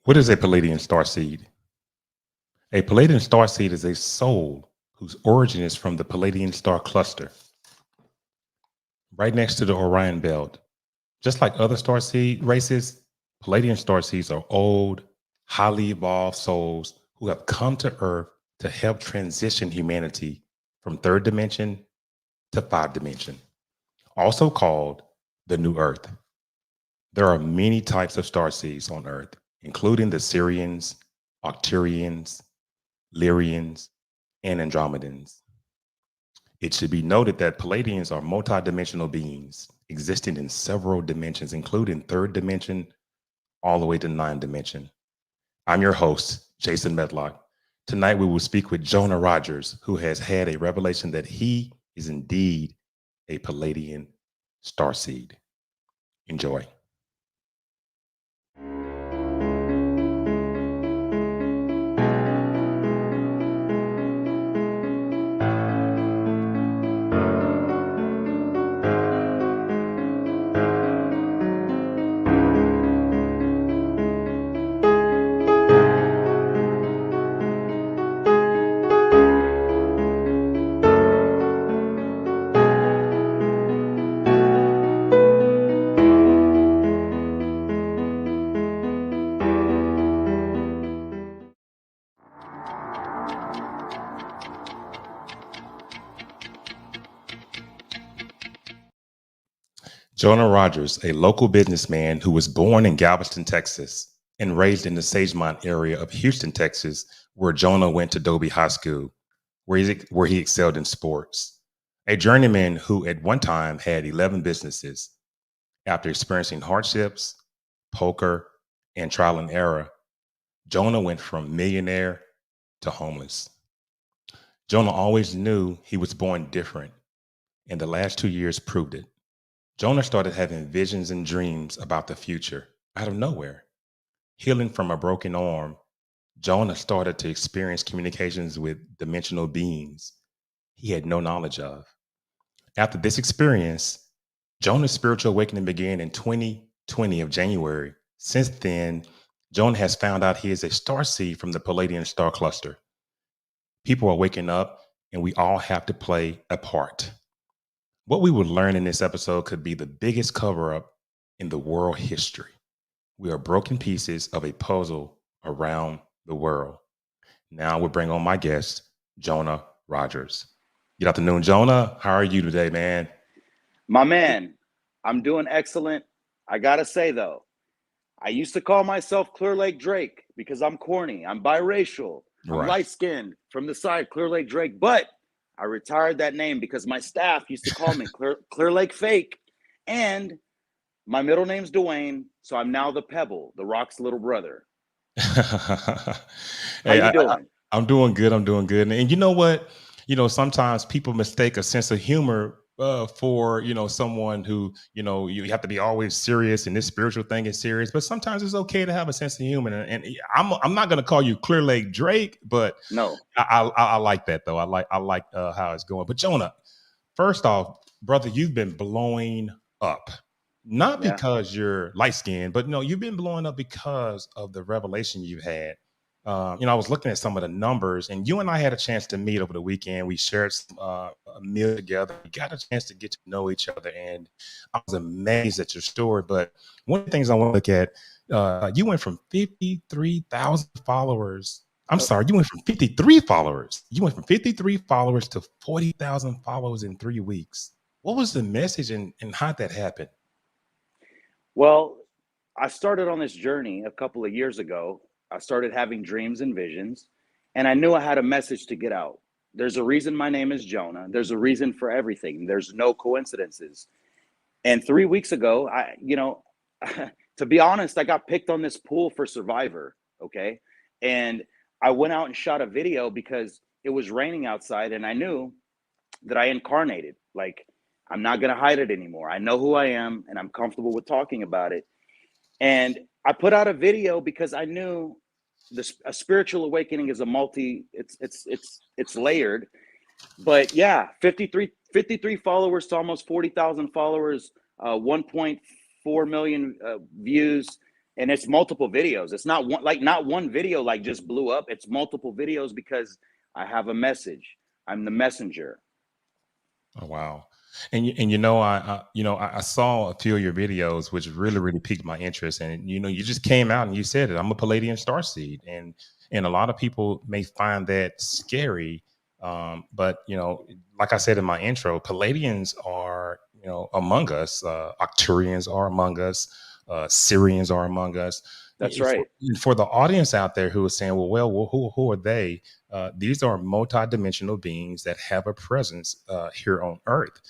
What is a Pleiadian Starseed? A Pleiadian Starseed is a soul whose origin is from the Pleiadian Star Cluster, right next to the Orion Belt. Just like other starseed races, Pleiadian starseeds are old, highly evolved souls who have come to Earth to help transition humanity from third dimension to five dimension, also called the New Earth. There are many types of starseeds on Earth, including the Sirians, Octurians, Lyrians, and Andromedans. It should be noted that Pleiadians are multidimensional beings existing in several dimensions, including third dimension all the way to ninth dimension. I'm your host, Jason Medlock. Tonight we will speak with Jonah Rogers, who has had a revelation that he is indeed a Pleiadian starseed. Enjoy. Jonah Rogers, a local businessman who was born in Galveston, Texas, and raised in the Sagemont area of Houston, Texas, where Jonah went to Dobie High School, where he excelled in sports. A journeyman who at one time had 11 businesses. After experiencing hardships, poker, and trial and error, Jonah went from millionaire to homeless. Jonah always knew he was born different, and the last 2 years proved it. Jonah started having visions and dreams about the future out of nowhere. Healing from a broken arm, Jonah started to experience communications with dimensional beings he had no knowledge of. After this experience, Jonah's spiritual awakening began in 2020 of January. Since then, Jonah has found out he is a starseed from the Pleadian Star Cluster. People are waking up, and we all have to play a part. What we will learn in this episode could be the biggest cover-up in the world history. We are broken pieces of a puzzle around the world. Now we'll bring on my guest, Jonah Rogers. Good afternoon, Jonah. How are you today, man? My man, I'm doing excellent. I gotta say though, I used to call myself Clear Lake Drake because I'm corny. I'm biracial. I'm light-skinned from the side, Clear Lake Drake. But I retired that name because my staff used to call me Clear Lake Fake. And my middle name's Dwayne, so I'm now the Pebble, the Rock's little brother. How you doing? I'm doing good. And you know what? Sometimes people mistake a sense of humor for, someone who, you have to be always serious and this spiritual thing is serious. But sometimes it's okay to have a sense of humor. And I'm not going to call you Clear Lake Drake, but no, I like that, though. I like how it's going. But Jonah, first off, brother, you've been blowing up. Not because you're light skinned, but no, you've been blowing up because of the revelation you've had. I was looking at some of the numbers, and you and I had a chance to meet over the weekend. We shared some, a meal together. We got a chance to get to know each other, and I was amazed at your story. But one of the things I want to look at, you went from 53,000 followers. I'm sorry, you went from 53 followers. You went from 53 followers to 40,000 followers in 3 weeks. What was the message, and how'd that happen? Well, I started on this journey a couple of years ago. I started having dreams and visions, and I knew I had a message to get out. There's a reason my name is Jonah. There's a reason for everything. There's no coincidences. And 3 weeks ago, to be honest, I got picked on this pool for Survivor, okay? And I went out and shot a video because it was raining outside, and I knew that I incarnated. Like, I'm not going to hide it anymore. I know who I am, and I'm comfortable with talking about it. And I put out a video because I knew a spiritual awakening is it's layered. But yeah, 53 followers to almost 40,000 followers, 1.4 million views. And it's multiple videos. It's not one, like not one video like just blew up. It's multiple videos because I have a message. I'm the messenger. Oh, wow. And I saw a few of your videos, which really piqued my interest. And you just came out and you said it. I'm a Pleiadian Starseed, and a lot of people may find that scary. But like I said in my intro, Pleiadians are among us. Arcturians are among us. Syrians are among us. That's right. For the audience out there who is saying, well, who are they? These are multidimensional beings that have a presence here on Earth,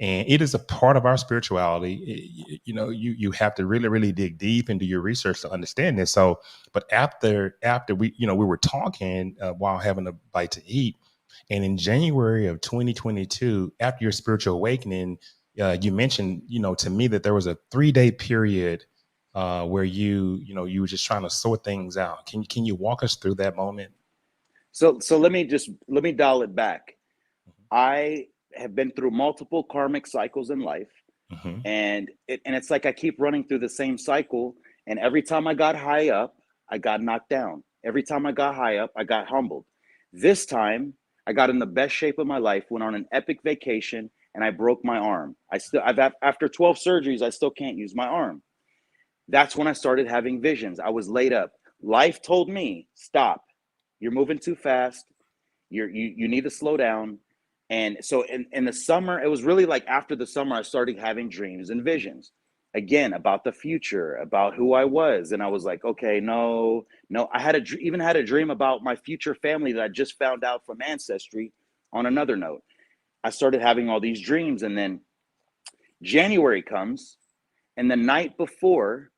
and it is a part of our spirituality. You have to really dig deep into your research to understand this. So, but after we were talking while having a bite to eat, and in January of 2022, after your spiritual awakening, you mentioned to me that there was a 3-day period where you were just trying to sort things out. Can you walk us through that moment? So let me dial it back. I have been through multiple karmic cycles in life, and it's like I keep running through the same cycle. And every time I got high up, I got knocked down. Every time I got high up, I got humbled. This time, I got in the best shape of my life, went on an epic vacation, and I broke my arm. After 12 surgeries, I still can't use my arm. That's when I started having visions. I was laid up. Life told me, stop. You're moving too fast. You need to slow down. And so in the summer, it was really like after the summer, I started having dreams and visions again about the future, about who I was. And I was like, okay, no. I even had a dream about my future family that I just found out from Ancestry on another note. I started having all these dreams, and then January comes, and the night before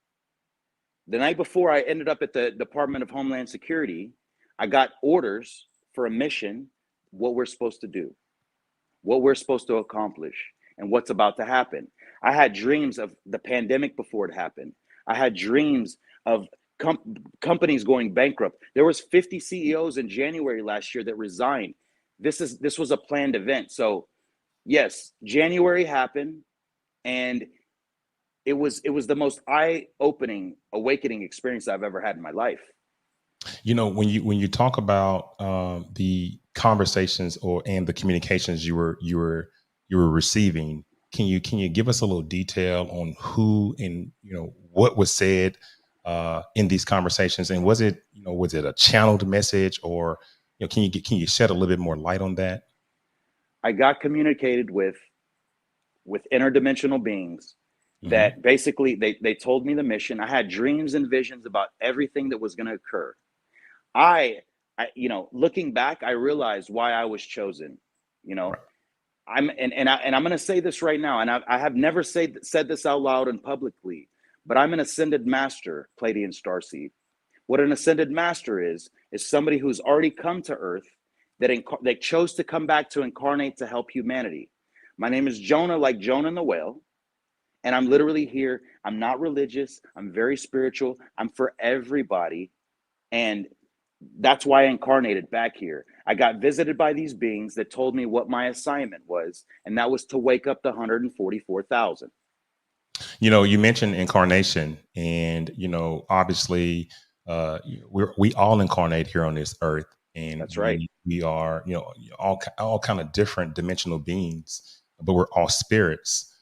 I ended up at the Department of Homeland Security, I got orders for a mission, what we're supposed to do, what we're supposed to accomplish, and what's about to happen. I had dreams of the pandemic before it happened. I had dreams of companies going bankrupt. There was 50 CEOs in January last year that resigned. This was a planned event. So yes, January happened, and it was the most eye-opening, awakening experience I've ever had in my life. When you talk about the conversations and the communications you were receiving, can you give us a little detail on who and what was said in these conversations, and was it a channeled message, or can you shed a little bit more light on that? I got communicated with interdimensional beings that basically they told me the mission. I had dreams and visions about everything that was going to occur. I looking back, I realized why I was chosen. Right. I'm going to say this right now, and I have never said this out loud and publicly, but I'm an ascended master, Pleadian Starseed. What an ascended master is somebody who's already come to Earth that chose to come back to incarnate to help humanity. My name is Jonah, like Jonah and the whale, and I'm literally here. I'm not religious. I'm very spiritual. I'm for everybody, and that's why I incarnated back here. I got visited by these beings that told me what my assignment was, and that was to wake up the 144,000. You mentioned incarnation, and obviously, we all incarnate here on this earth, and That's right. we are all kind of different dimensional beings, but we're all spirits.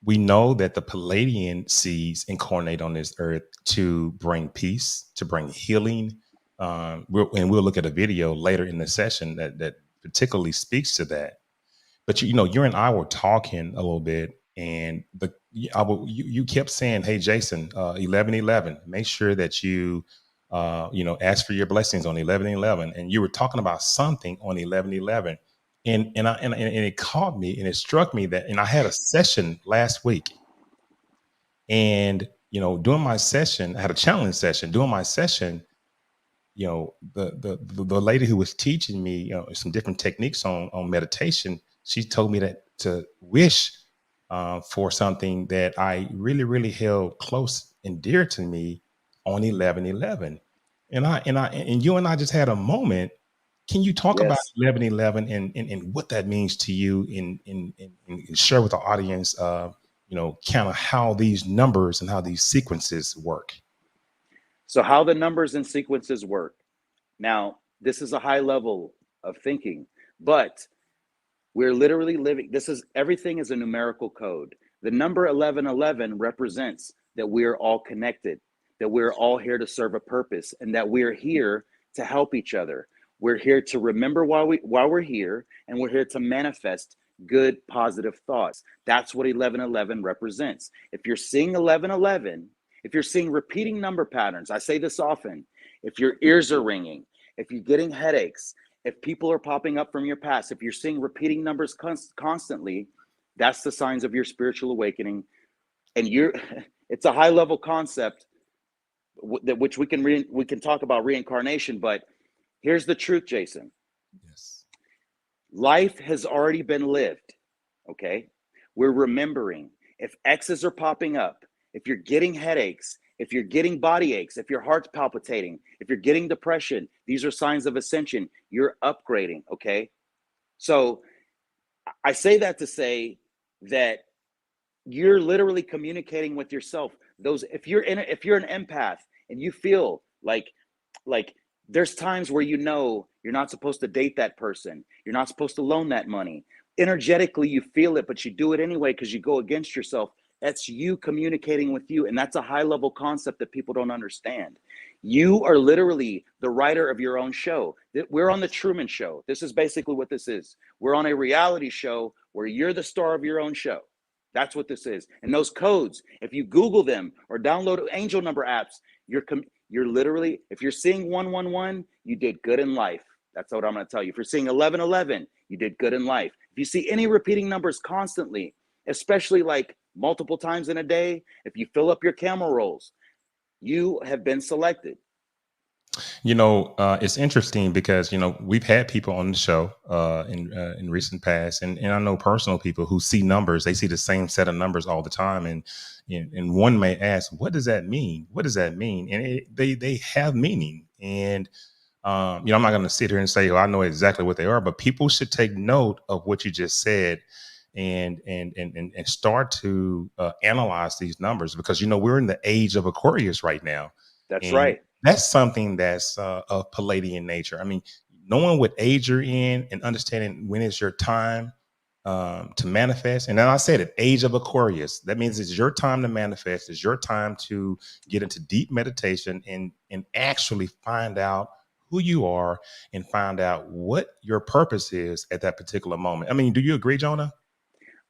We know that the Pleiadian seeds incarnate on this earth to bring peace, to bring healing. We'll look at a video later in the session that particularly speaks to that. But you and I were talking a little bit, and you kept saying, "Hey, Jason, 1111. Make sure that you ask for your blessings on 1111." And you were talking about something on 1111, and it caught me, and it struck me that, and I had a session last week, and during my session, I had a challenge session. During my session, the lady who was teaching me some different techniques on meditation, she told me that to wish for something that I really held close and dear to me on 1111. And you and I just had a moment. Can you talk about Yes. 1111 and what that means to you, and share with the audience kind of how these numbers and how these sequences work. So how the numbers and sequences work. Now, this is a high level of thinking, but we're literally living, everything is a numerical code. The number 1111 represents that we are all connected, that we're all here to serve a purpose, and that we're here to help each other. We're here to remember why we're here, and we're here to manifest good, positive thoughts. That's what 1111 represents. If you're seeing 1111, if you're seeing repeating number patterns, I say this often, if your ears are ringing, if you're getting headaches, if people are popping up from your past, if you're seeing repeating numbers constantly, that's the signs of your spiritual awakening. And it's a high level concept which we can talk about reincarnation, but here's the truth, Jason. Yes. Life has already been lived. Okay. We're remembering. If X's are popping up, if you're getting headaches, if you're getting body aches, if your heart's palpitating, if you're getting depression, these are signs of ascension. You're upgrading, okay? So I say that to say that you're literally communicating with yourself. If you're an empath and you feel like there's times where you're not supposed to date that person, you're not supposed to loan that money. Energetically, you feel it, but you do it anyway because you go against yourself. That's you communicating with you. And that's a high level concept that people don't understand. You are literally the writer of your own show. We're on the Truman Show. This is basically what this is. We're on a reality show where you're the star of your own show. That's what this is. And those codes, if you Google them or download angel number apps, you're literally, if you're seeing 111, you did good in life. That's what I'm going to tell you. If you're seeing 1111, you did good in life. If you see any repeating numbers constantly, especially like multiple times in a day, if you fill up your camera rolls, you have been selected. It's interesting because we've had people on the show in recent past, and I know personal people who see numbers. They see the same set of numbers all the time, and one may ask, "What does that mean? What does that mean?" And they have meaning. And I'm not going to sit here and say, "Oh, I know exactly what they are," but people should take note of what you just said and start to analyze these numbers, because we're in the age of Aquarius right now. That's And right. that's something that's of Pleiadian nature. I mean, knowing what age you're in and understanding when it's your time to manifest. And then I said it, age of Aquarius. That means it's your time to manifest. It's your time to get into deep meditation and actually find out who you are and find out what your purpose is at that particular moment. I mean, do you agree, Jonah?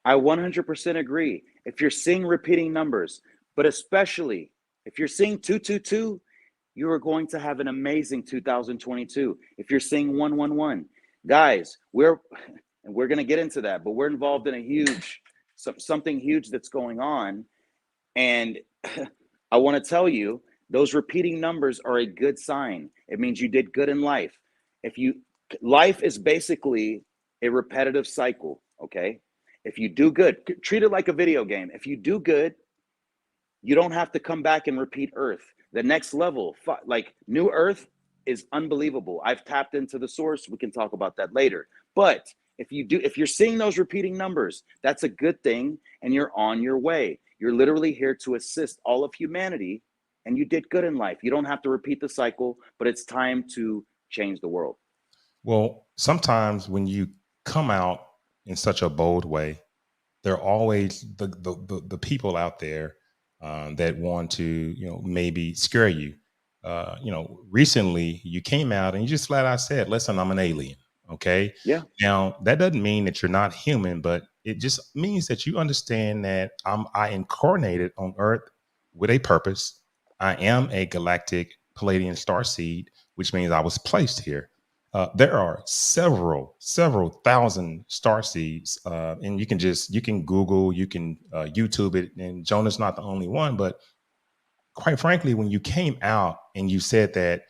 I 100% agree. If you're seeing repeating numbers, but especially if you're seeing 222, you are going to have an amazing 2022. If you're seeing 111, guys, we're going to get into that, but we're involved in something huge that's going on. And I want to tell you, those repeating numbers are a good sign. It means you did good in life. Life is basically a repetitive cycle, okay? If you do good, treat it like a video game. If you do good, you don't have to come back and repeat Earth. The next level, like New Earth, is unbelievable. I've tapped into the source. We can talk about that later. But if you're seeing those repeating numbers, that's a good thing, and you're on your way. You're literally here to assist all of humanity, and you did good in life. You don't have to repeat the cycle, but it's time to change the world. Well, sometimes when you come out in such a bold way, there are always the people out there that want to maybe scare you. Recently you came out and you just flat out said, "Listen, I'm an alien." Okay. Yeah. Now that doesn't mean that you're not human, but it just means that you understand that I incarnated on Earth with a purpose. I am a galactic Pleiadian Starseed, which means I was placed here. There are several thousand star seeds, and you can Google, you can YouTube it, and Jonah's not the only one. But quite frankly, when you came out and you said that,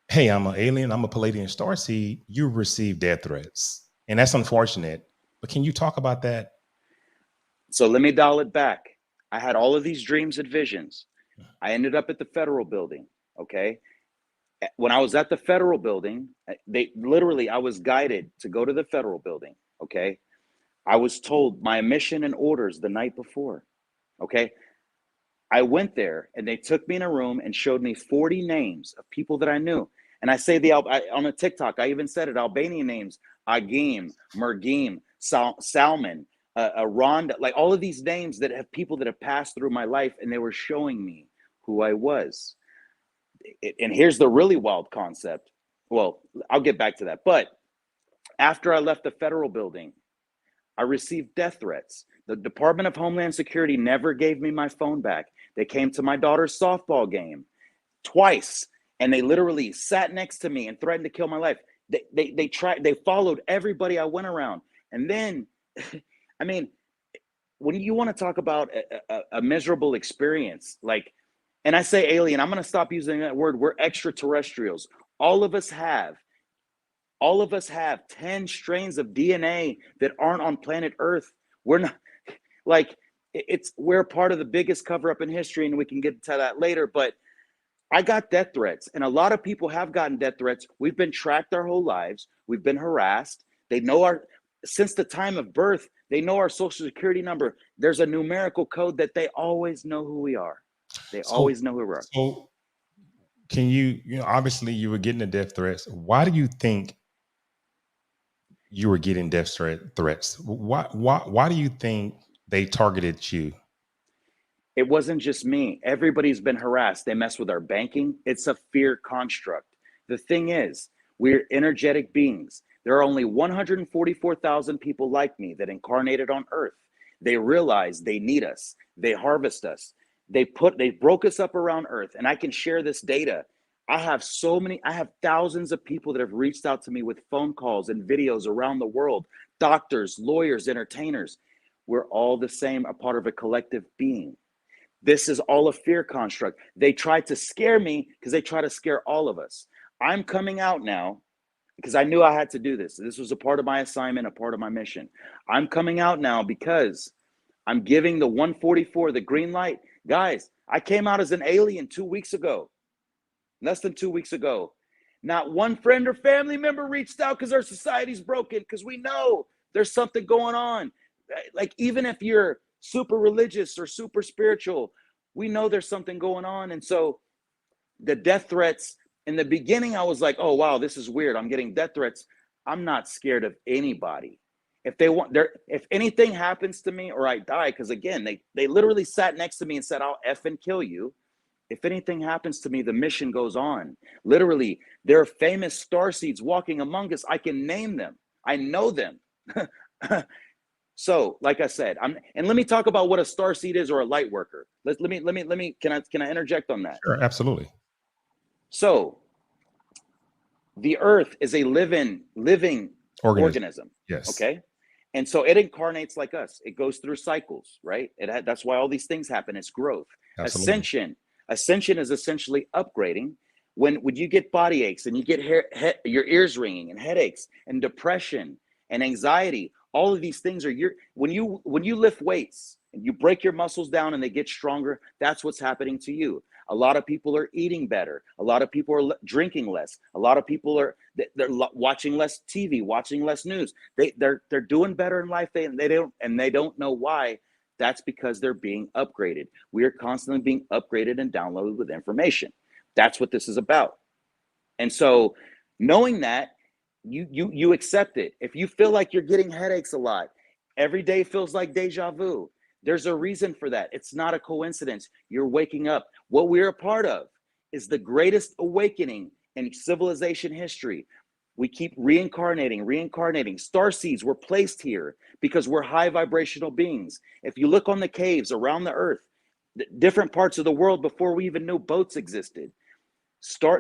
"Hey, I'm an alien, I'm a Pleiadian star seed," you received death threats, and that's unfortunate. But can you talk about that? So let me dial it back. I had all of these dreams and visions. I ended up at the federal building. Okay. When I was at the federal building, I was guided to go to the federal building. Okay. I was told my mission and orders the night before. Okay. I went there and they took me in a room and showed me 40 names of people that I knew. And I say on a TikTok, I even said it, Albanian names, Agim, Mergim, Salman, Rhonda, like all of these names that have people that have passed through my life, and they were showing me who I was. And here's the really wild concept. Well, I'll get back to that. But after I left the federal building, I received death threats. The Department of Homeland Security never gave me my phone back. They came to my daughter's softball game twice, and they literally sat next to me and threatened to kill my life. They followed everybody I went around. And then, I mean, when you want to talk about a miserable experience, like, and I say alien, I'm going to stop using that word. We're extraterrestrials. All of us have 10 strains of DNA that aren't on planet Earth. We're not, like, we're part of the biggest cover up in history, and we can get to that later. But I got death threats, and a lot of people have gotten death threats. We've been tracked our whole lives. We've been harassed. They know since the time of birth, they know our social security number. There's a numerical code that they always know who we are. They always know who we are. So can obviously you were getting the death threats. Why do you think you were getting death threats? Why do you think they targeted you? It wasn't just me. Everybody's been harassed. They mess with our banking. It's a fear construct. The thing is, we're energetic beings. There are only 144,000 people like me that incarnated on Earth. They realize they need us. They harvest us. They broke us up around Earth, and I can share this data. I have thousands of people that have reached out to me with phone calls and videos around the world, doctors, lawyers, entertainers. We're all the same, a part of a collective being. This is all a fear construct. They tried to scare me because they try to scare all of us. I'm coming out now because I knew I had to do this. This was a part of my assignment, a part of my mission. I'm coming out now because I'm giving the 144 the green light. Guys, I came out as an alien 2 weeks ago. Less than 2 weeks ago. Not one friend or family member reached out because our society's broken, because we know there's something going on. Like, even if you're super religious or super spiritual, we know there's something going on. And so the death threats, in the beginning, I was like, oh, wow, this is weird. I'm getting death threats. I'm not scared of anybody. If anything happens to me or I die, because again, they literally sat next to me and said, I'll effing kill you. If anything happens to me, the mission goes on. Literally, there are famous starseeds walking among us. I can name them. I know them. So, like I said, and let me talk about what a starseed is, or a light worker. Can I interject on that? Sure, absolutely. So, the Earth is a living organism. Yes. Okay. And so it incarnates like us. It goes through cycles, right? That's why all these things happen. It's growth. Absolutely. Ascension is essentially upgrading. When you get body aches and you get your ears ringing and headaches and depression and anxiety, all of these things are when you lift weights and you break your muscles down and they get stronger, that's what's happening to you. A lot of people are eating better. A lot of people are drinking less. A lot of people they're watching less TV, watching less news. They're doing better in life. They don't know why. That's because they're being upgraded. We are constantly being upgraded and downloaded with information. That's what this is about. And so, knowing that, you accept it. If you feel like you're getting headaches a lot, every day feels like deja vu. There's a reason for that. It's not a coincidence. You're waking up. What we're a part of is the greatest awakening in civilization history. We keep reincarnating. Starseeds were placed here because we're high vibrational beings. If you look on the caves around the Earth, different parts of the world before we even knew boats existed,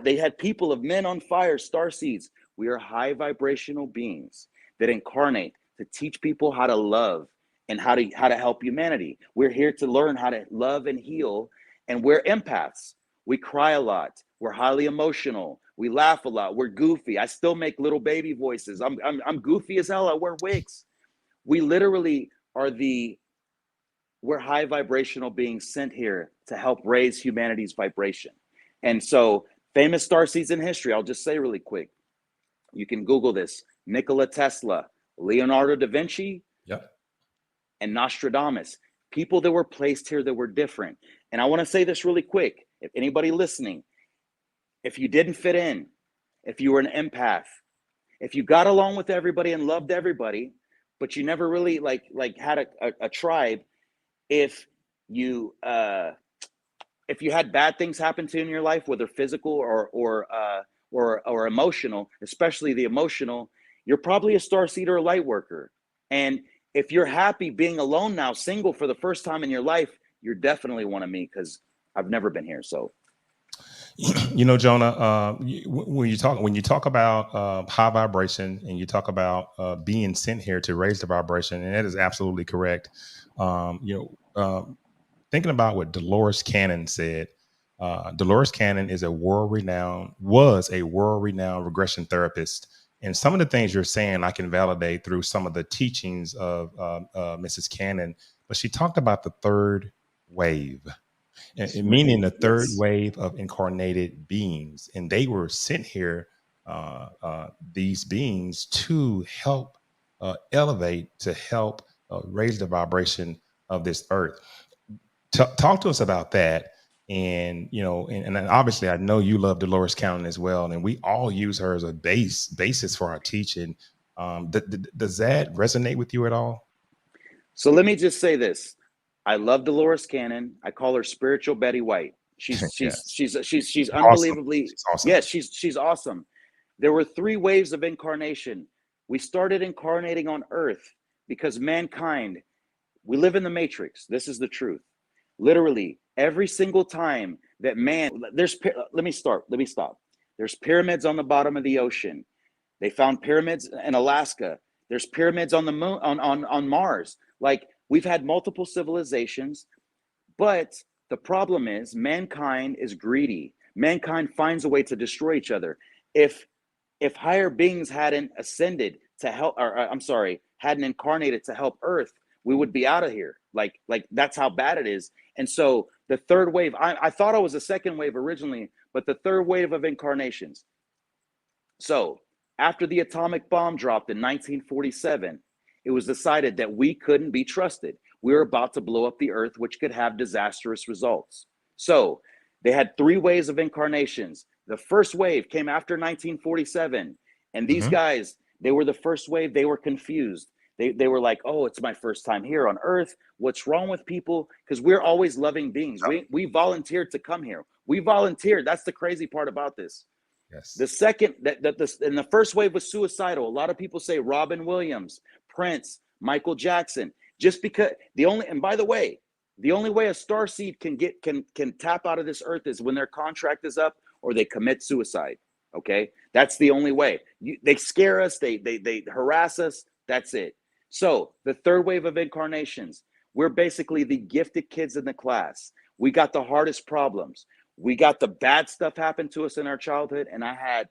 they had people of men on fire, starseeds. We are high vibrational beings that incarnate to teach people how to love and how to help humanity. We're here to learn how to love and heal, and we're empaths. We cry a lot. We're highly emotional. We laugh a lot. We're goofy. I still make little baby voices. I'm goofy as hell. I wear wigs. We literally we're high vibrational beings sent here to help raise humanity's vibration. And so, famous starseeds in history, I'll just say really quick. You can Google this: Nikola Tesla, Leonardo da Vinci, yep, and Nostradamus. people that were placed here that were different. And I want to say this really quick. If anybody listening, if you didn't fit in, if you were an empath, if you got along with everybody and loved everybody, but you never really had a tribe, if you had bad things happen to you in your life, whether physical or emotional, especially the emotional, you're probably a starseed or a light worker. And if you're happy being alone now, single for the first time in your life, you're definitely one of me, because I've never been here. So, you know, Jonah, when you talk about high vibration, and you talk about being sent here to raise the vibration, and that is absolutely correct. Thinking about what Dolores Cannon said. Dolores Cannon was a world-renowned regression therapist. And some of the things you're saying, I can validate through some of the teachings of Mrs. Cannon. But she talked about the third wave, meaning the third wave of incarnated beings. And they were sent here, these beings, to help elevate, to help raise the vibration of this earth. Talk to us about that. And and obviously I know you love Dolores Cannon as well, and we all use her as a basis for our teaching. Does that resonate with you at all? So let me just say this: I love Dolores Cannon. I call her spiritual Betty White. She's unbelievably awesome. Yes, she's awesome. There were 3 waves of incarnation. We started incarnating on Earth because mankind, we live in the matrix. This is the truth. Literally, every single time that let me stop. There's pyramids on the bottom of the ocean. They found pyramids in Alaska. There's pyramids on the moon, on Mars. Like, we've had multiple civilizations, but the problem is mankind is greedy. Mankind finds a way to destroy each other. If higher beings hadn't ascended to help, hadn't incarnated to help Earth, we would be out of here. Like that's how bad it is. And so the third wave, I thought I was a second wave originally, but the third wave of incarnations. So after the atomic bomb dropped in 1947, it was decided that we couldn't be trusted. We were about to blow up the Earth, which could have disastrous results. So they had 3 waves of incarnations. The first wave came after 1947. And these guys, they were the first wave. They were confused. They were like, oh, it's my first time here on Earth. What's wrong with people? Because we're always loving beings. We volunteered to come here. We volunteered. That's the crazy part about this. Yes. The second, and the first wave was suicidal. A lot of people say Robin Williams, Prince, Michael Jackson. Just because and by the way, the only way a starseed can tap out of this earth is when their contract is up or they commit suicide. Okay, that's the only way. They scare us. They harass us. That's it. So the third wave of incarnations, we're basically the gifted kids in the class. We got the hardest problems. We got the bad stuff happen to us in our childhood, and I had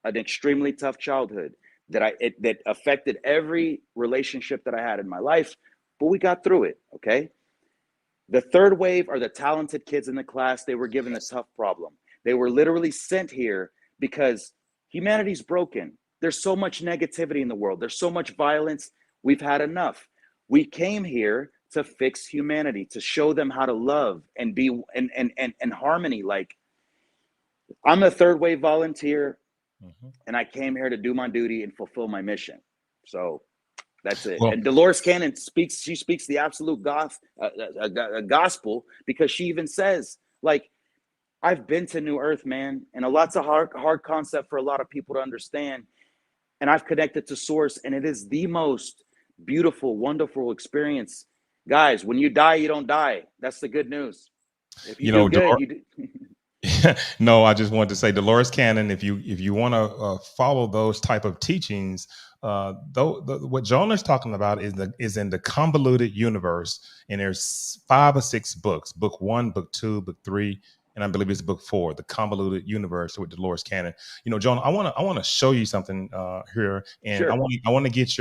an extremely tough childhood that affected every relationship that I had in my life, but we got through it. Okay. The third wave are the talented kids in the class. They were given a tough problem. They were literally sent here because humanity's broken. There's so much negativity in the world. There's so much violence. We've had enough. We came here to fix humanity, to show them how to love and be in harmony. Like, I'm a third wave volunteer, and I came here to do my duty and fulfill my mission. So that's it. Well, and Dolores Cannon speaks the absolute gospel, because she even says, like, I've been to New Earth, man, and a lot's a hard concept for a lot of people to understand. And I've connected to Source, and it is the most beautiful, wonderful experience. Guys, when you die, you don't die. That's the good news. If you do good, you do. No, I just wanted to say, Dolores Cannon, if you want to follow those type of teachings, what Jonah's talking about is in the convoluted universe, and there's 5 or 6 books: book 1, book 2, book 3, and I believe it's book 4, the convoluted universe with Dolores Cannon. Jonah, I want to show you something here, and sure. I want to get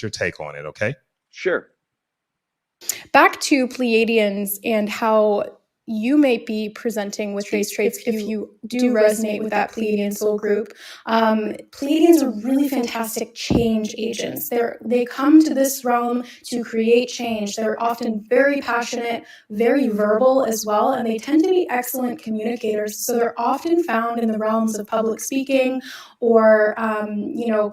your take on it. Okay? Sure. Back to Pleiadians and how you may be presenting with these traits if you do resonate with that Pleiadian soul group. Pleiadians are really fantastic change agents. They come to this realm to create change. They're often very passionate, very verbal as well, and they tend to be excellent communicators. So they're often found in the realms of public speaking or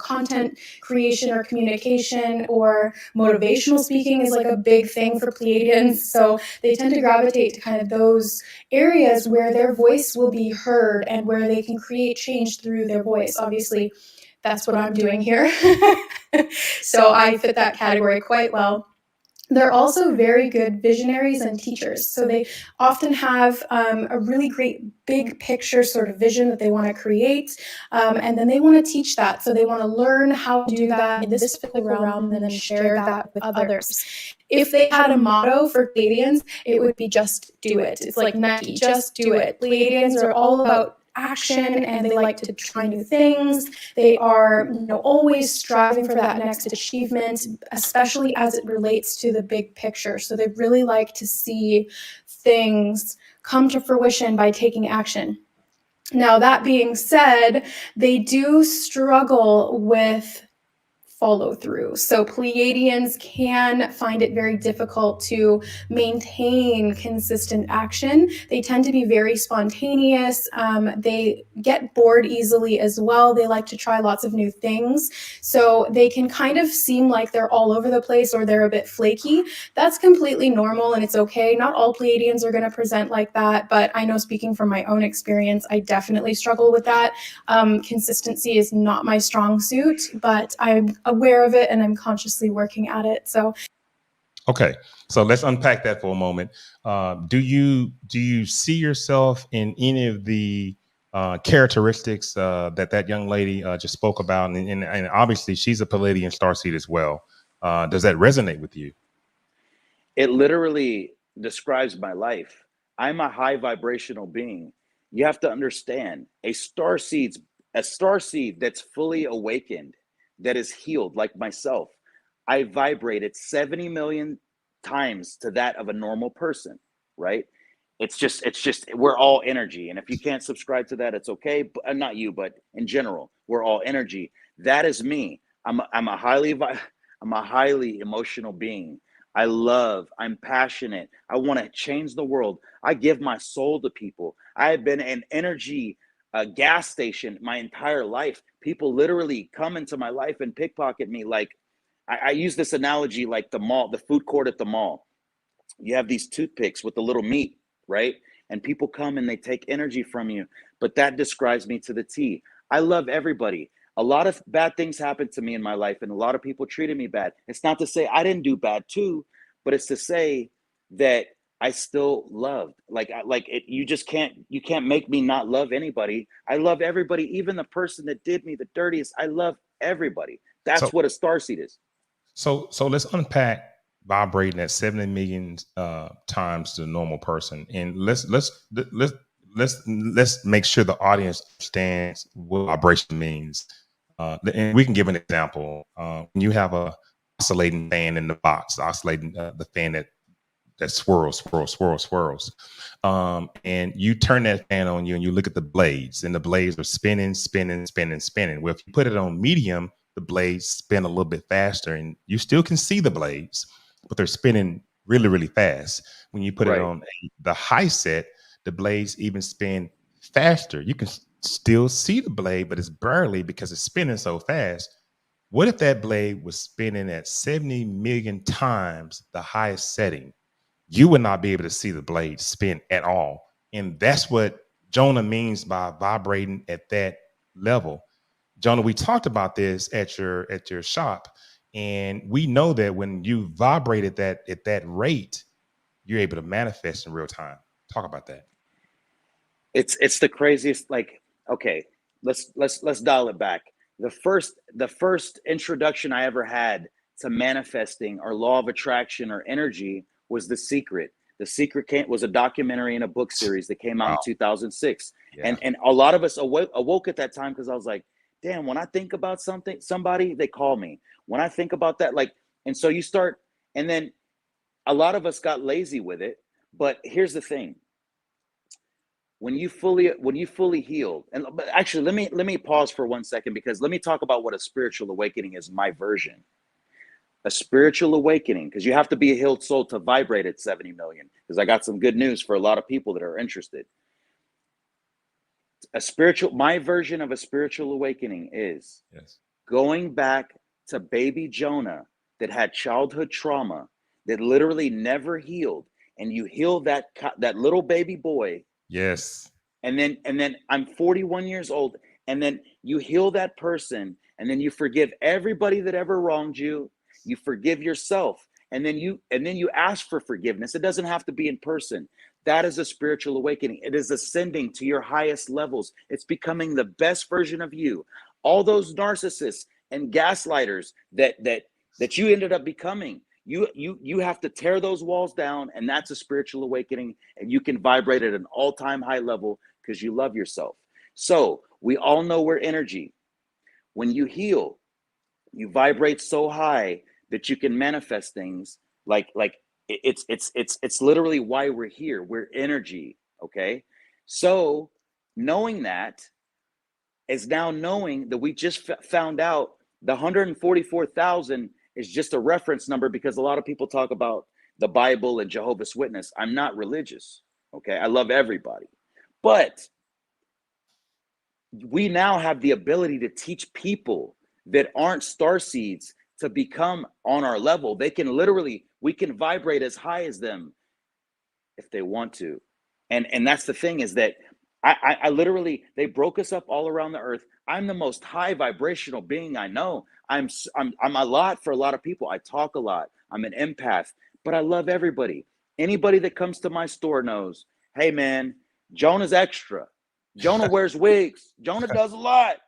content creation or communication, or motivational speaking is like a big thing for Pleiadians. So they tend to gravitate to kind of those areas where their voice will be heard and where they can create change through their voice. Obviously, that's what I'm doing here. So I fit that category quite well. They're also very good visionaries and teachers. So they often have a really great big picture sort of vision that they want to create. And then they want to teach that. So they want to learn how to do that in this physical realm and then share that with others. If they had a motto for Pleiadians, it would be just do it. It's like Nike, just do it. Pleiadians are all about action and they like to try new things. They are always striving for that next achievement, especially as it relates to the big picture. So they really like to see things come to fruition by taking action. Now, that being said, they do struggle with follow through. So Pleiadians can find it very difficult to maintain consistent action. They tend to be very spontaneous. They get bored easily as well. They like to try lots of new things. So they can kind of seem like they're all over the place or they're a bit flaky. That's completely normal and it's okay. Not all Pleiadians are going to present like that, but I know, speaking from my own experience, I definitely struggle with that. Consistency is not my strong suit, but I'm aware of it and I'm consciously working at it. So okay, so let's unpack that for a moment. Do you see yourself in any of the characteristics that young lady just spoke about? And obviously she's a Pleiadian starseed as well. Does that resonate with you? It literally describes my life. I'm a high vibrational being. You have to understand, a starseed that's fully awakened, that is healed like myself. I vibrated 70 million times to that of a normal person, right? It's just we're all energy, and if you can't subscribe to that, it's okay. But not you, but in general, we're all energy. That is me. I'm a highly emotional being. I'm passionate. I want to change the world. I give my soul to people. I have been an energy gas station my entire life. People literally come into my life and pickpocket me. Like, I use this analogy like the mall, the food court at the mall. You have these toothpicks with the little meat, right? And people come and they take energy from you. But that describes me to the T. I love everybody. A lot of bad things happened to me in my life, and a lot of people treated me bad. It's not to say I didn't do bad too, but it's to say that I still loved. You can't make me not love anybody. I love everybody, even the person that did me the dirtiest. I love everybody. That's what a starseed is. So let's unpack vibrating at 70 million times the normal person, and let's make sure the audience understands what vibration means. And we can give an example. When you have a oscillating fan in the box, oscillating the fan that swirls, and you turn that fan on you, and you look at the blades, and the blades are spinning. Well, if you put it on medium, the blades spin a little bit faster, and you still can see the blades, but they're spinning really, really fast. When you put it on the high set, the blades even spin faster. You can still see the blade, but it's barely, because it's spinning so fast. What if that blade was spinning at 70 million times the highest setting? You would not be able to see the blade spin at all. And that's what Jonah means by vibrating at that level. Jonah, we talked about this at your shop, and we know that when you vibrate at that rate, you're able to manifest in real time. Talk about that. It's the craziest. Like, okay, let's dial it back. The first introduction I ever had to manifesting or law of attraction or energy was The Secret. The Secret was a documentary and a book series that came out in 2006. Yeah. And a lot of us awoke at that time, because I was like, damn, when I think about somebody, they call me. When I think about that, like, and so you start, and then a lot of us got lazy with it. But here's the thing. when you fully heal, and but actually let me pause for 1 second, because let me talk about what a spiritual awakening is, my version. A spiritual awakening, because you have to be a healed soul to vibrate at 70 million, because I got some good news for a lot of people that are interested. My version of a spiritual awakening is going back to baby Jonah that had childhood trauma that literally never healed, and you heal that little baby boy. Yes. And then I'm 41 years old, and then you heal that person, and then you forgive everybody that ever wronged you. You forgive yourself, and then you ask for forgiveness. It doesn't have to be in person. That is a spiritual awakening. It is ascending to your highest levels. It's becoming the best version of you. All those narcissists and gaslighters that you ended up becoming, you have to tear those walls down, and that's a spiritual awakening, and you can vibrate at an all-time high level because you love yourself. So we all know we're energy. When you heal, you vibrate so high that you can manifest things like it's literally why we're here. We're energy. Okay. So knowing that is now knowing that we just found out the 144,000 is just a reference number, because a lot of people talk about the Bible and Jehovah's Witness. I'm not religious. Okay. I love everybody, but we now have the ability to teach people that aren't starseeds to become on our level. They can we can vibrate as high as them if they want to. And that's the thing, is that I literally, they broke us up all around the earth. I'm the most high vibrational being I know. I'm a lot for a lot of people. I talk a lot. I'm an empath, but I love everybody. Anybody that comes to my store knows, hey man, Jonah's extra. Jonah wears wigs. Jonah does a lot.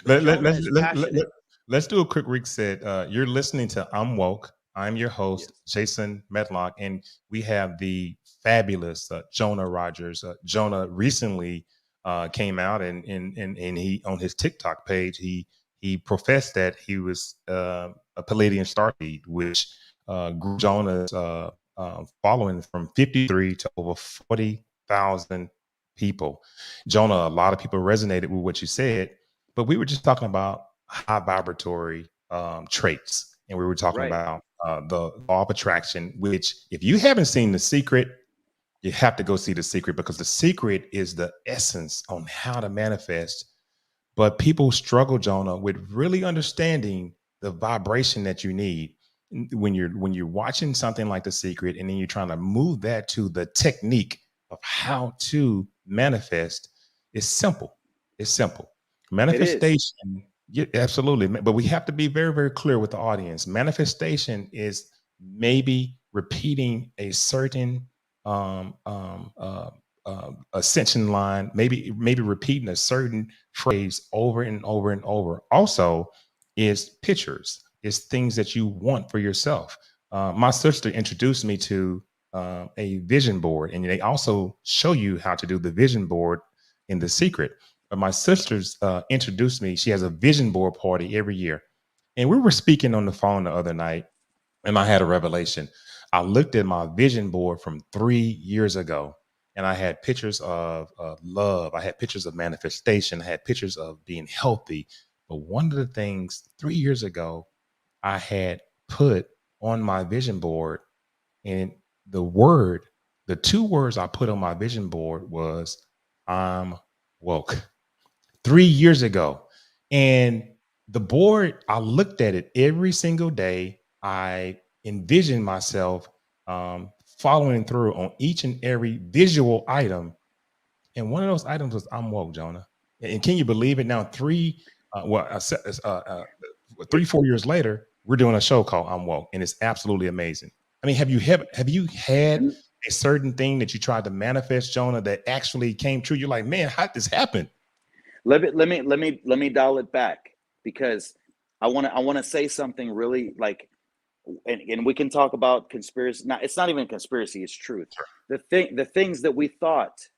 But Jonah is passionate. Let's do a quick reset. You're listening to I'm Woke. I'm your host, Yes. Jason Medlock, and we have the fabulous Jonah Rogers. Jonah recently came out and he, on his TikTok page, he professed that he was a Pleiadian Star Seed, which grew Jonah's following from 53 to over 40,000 people. Jonah, a lot of people resonated with what you said, but we were just talking about high vibratory traits, and we were talking Right. about the law of attraction, which, if you haven't seen The Secret, you have to go see The Secret, because The Secret is the essence on how to manifest. But people struggle, Jonah, with really understanding the vibration that you need when you're watching something like The Secret, and then you're trying to move that to the technique of how to manifest. It's simple. It's simple. Manifestation, yeah, absolutely. But we have to be very, very clear with the audience. Manifestation is maybe repeating a certain ascension line, maybe repeating a certain phrase over and over and over. Also, is pictures, is things that you want for yourself. My sister introduced me to a vision board, and they also show you how to do the vision board in The Secret. But my sister's introduced me. She has a vision board party every year, and we were speaking on the phone the other night, and I had a revelation. I looked at my vision board from 3 years ago, and I had pictures of love. I had pictures of manifestation. I had pictures of being healthy. But one of the things 3 years ago, I had put on my vision board, and the two words I put on my vision board was, I'm woke. 3 years ago. And the board, I looked at it every single day. I envisioned myself following through on each and every visual item. And one of those items was, I'm woke, Jonah. And can you believe it? Now, 3-4 years later, we're doing a show called I'm Woke, and it's absolutely amazing. I mean, have you had And a certain thing that you tried to manifest, Jonah, that actually came true? You're like, man, how did this happen? let me dial it back, because I want to say something really, like, and we can talk about conspiracy. It's not even conspiracy, it's truth. The things that we thought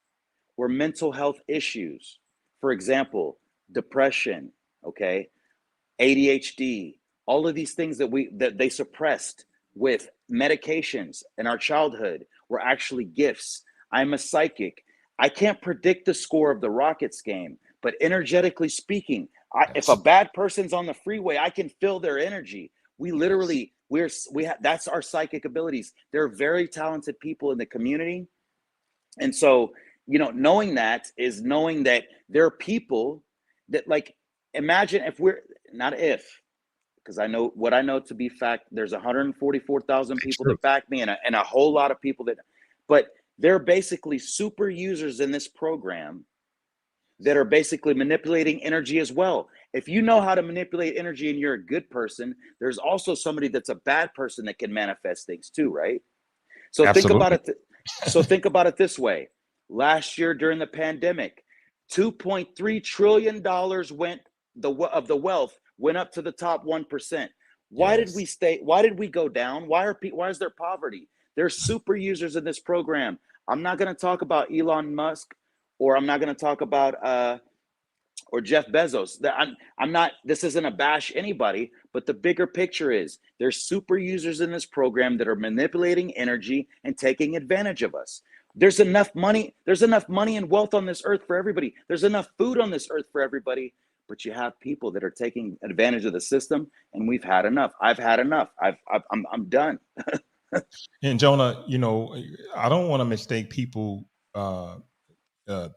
were mental health issues, for example, depression, okay, ADHD, all of these things that they suppressed with medications in our childhood, were actually gifts. I'm a psychic. I can't predict the score of the Rockets game, but energetically speaking, if a Yes. bad person's on the freeway, I can feel their energy. We literally, that's our psychic abilities. They're very talented people in the community. And so, knowing that is knowing that there are people that, like, imagine if we're not if, because I know what I know to be fact. There's 144,000 It's people true. that back me, and a whole lot of people that, but they're basically super users in this program that are basically manipulating energy as well. If you know how to manipulate energy and you're a good person, there's also somebody that's a bad person that can manifest things too, right? So think about Absolutely. it. Think about it this way. Last year during the pandemic, $2.3 trillion went of the wealth went up to the top 1%. Why did we Yes. stay? Why did we go down? Why is there poverty? There's super users in this program. I'm not going to talk about Elon Musk, or I'm not going to talk about or Jeff Bezos. I'm not, this isn't a bash anybody, but the bigger picture is there's super users in this program that are manipulating energy and taking advantage of us. There's enough money and wealth on this earth for everybody. There's enough food on this earth for everybody, but you have people that are taking advantage of the system, and we've had enough. I've had enough. I'm done. And Jonah, I don't want to mistake people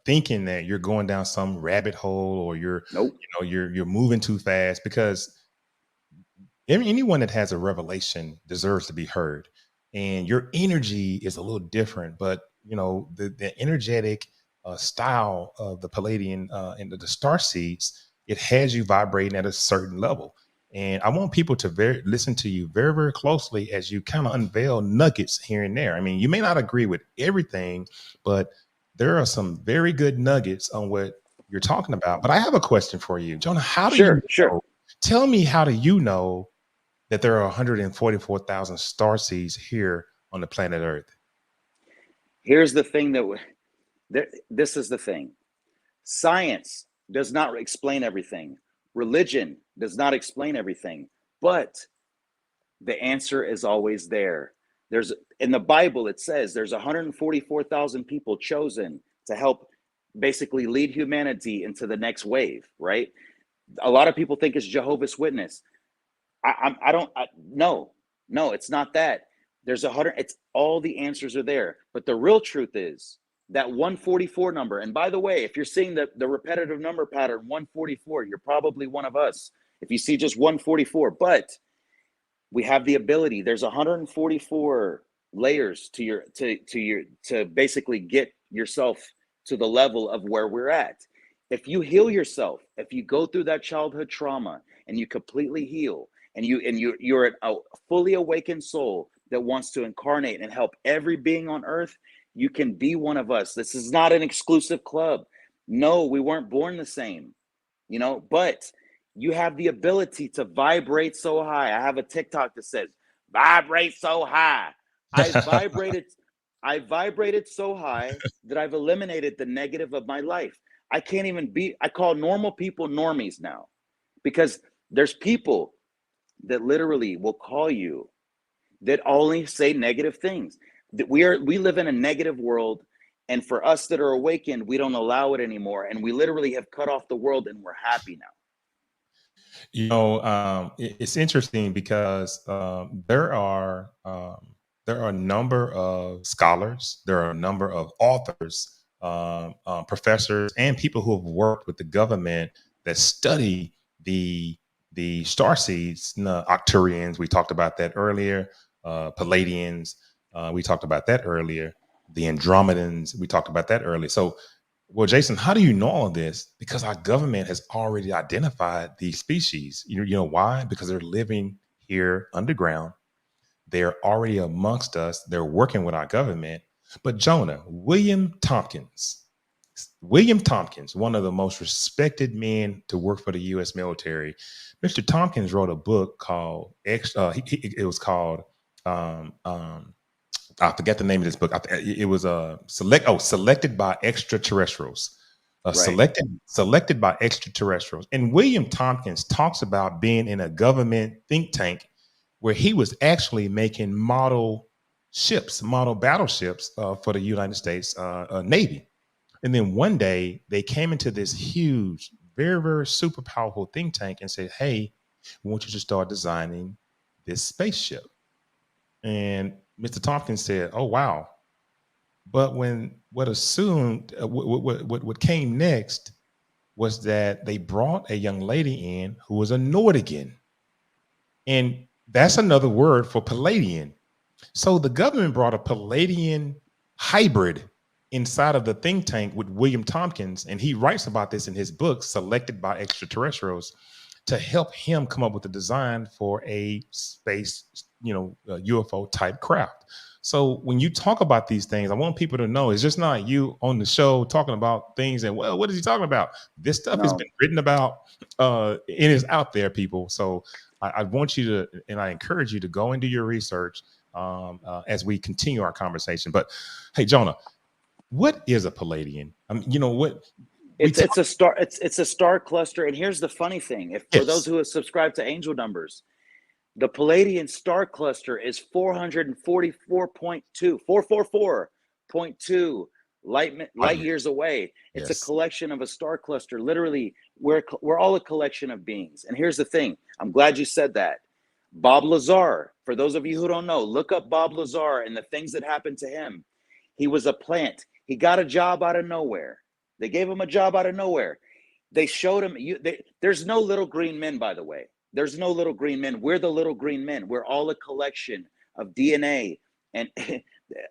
thinking that you're going down some rabbit hole, or Nope. you're moving too fast, because anyone that has a revelation deserves to be heard. And your energy is a little different, but the energetic style of the Pleiadian and the star seeds, it has you vibrating at a certain level. And I want people to listen to you very, very closely as you kind of unveil nuggets here and there. I mean, you may not agree with everything, but there are some very good nuggets on what you're talking about. But I have a question for you, Jonah. How do you Sure. know? Tell me, how do you know that there are 144,000 star seeds here on the planet Earth? Here's the thing this is the thing. Science does not explain everything. Religion does not explain everything, but the answer is always there. There's, in the Bible, it says there's 144,000 people chosen to help basically lead humanity into the next wave, right? A lot of people think it's Jehovah's Witness. No, it's not that. There's 100, it's all, the answers are there. But the real truth is that 144 number. And by the way, if you're seeing the repetitive number pattern 144, you're probably one of us. If you see just 144, but we have the ability. There's 144 layers to basically get yourself to the level of where we're at. If you heal yourself, if you go through that childhood trauma and you completely heal, and you're a fully awakened soul that wants to incarnate and help every being on earth, you can be one of us. This is not an exclusive club. No, we weren't born the same, but you have the ability to vibrate so high. I have a TikTok that says, vibrate so high. I vibrated so high that I've eliminated the negative of my life. I call normal people normies now, because there's people that literally will call you that only say negative things. That we live in a negative world, and for us that are awakened, we don't allow it anymore, and we literally have cut off the world, and we're happy now. It's interesting because there are a number of scholars, there are a number of authors, professors, and people who have worked with the government that study the star seeds, the Octurians. We talked about that earlier. Palladians. We talked about that earlier. The Andromedans. We talked about that earlier. So, well, Jason, how do you know all of this? Because our government has already identified these species. You know why? Because they're living here underground. They're already amongst us. They're working with our government. But Jonah, William Tompkins, one of the most respected men to work for the U.S. military, Mr. Tompkins wrote a book called it was called I forget the name of this book. It was selected by extraterrestrials. Right. Selected by extraterrestrials. And William Tompkins talks about being in a government think tank where he was actually making model battleships for the United States Navy. And then one day they came into this huge, very, very super powerful think tank and said, hey, we want you to start designing this spaceship. And Mr. Tompkins said, oh, wow. But what came next was that they brought a young lady in who was a Nordigan. And that's another word for Pleiadian. So the government brought a Pleiadian hybrid inside of the think tank with William Tompkins, and he writes about this in his book, Selected by Extraterrestrials, to help him come up with a design for a space, UFO type craft. So when you talk about these things, I want people to know it's just not you on the show talking about things and, well, what is he talking about? This stuff has been written about. It is out there, people. So I want you to, and I encourage you to go and do your research as we continue our conversation. But hey, Jonah, what is a Pleiadian? What? It's a star. It's a star cluster. And here's the funny thing: for those who have subscribed to Angel Numbers, the Pleiadian Star Cluster is 444.2 light years away. It's a collection of a star cluster. Literally, we're all a collection of beings. And here's the thing: I'm glad you said that. Bob Lazar, for those of you who don't know, look up Bob Lazar and the things that happened to him. He was a plant. He got a job out of nowhere. They gave him a job out of nowhere. They showed him. There's no little green men, by the way. There's no little green men. We're the little green men. We're all a collection of DNA and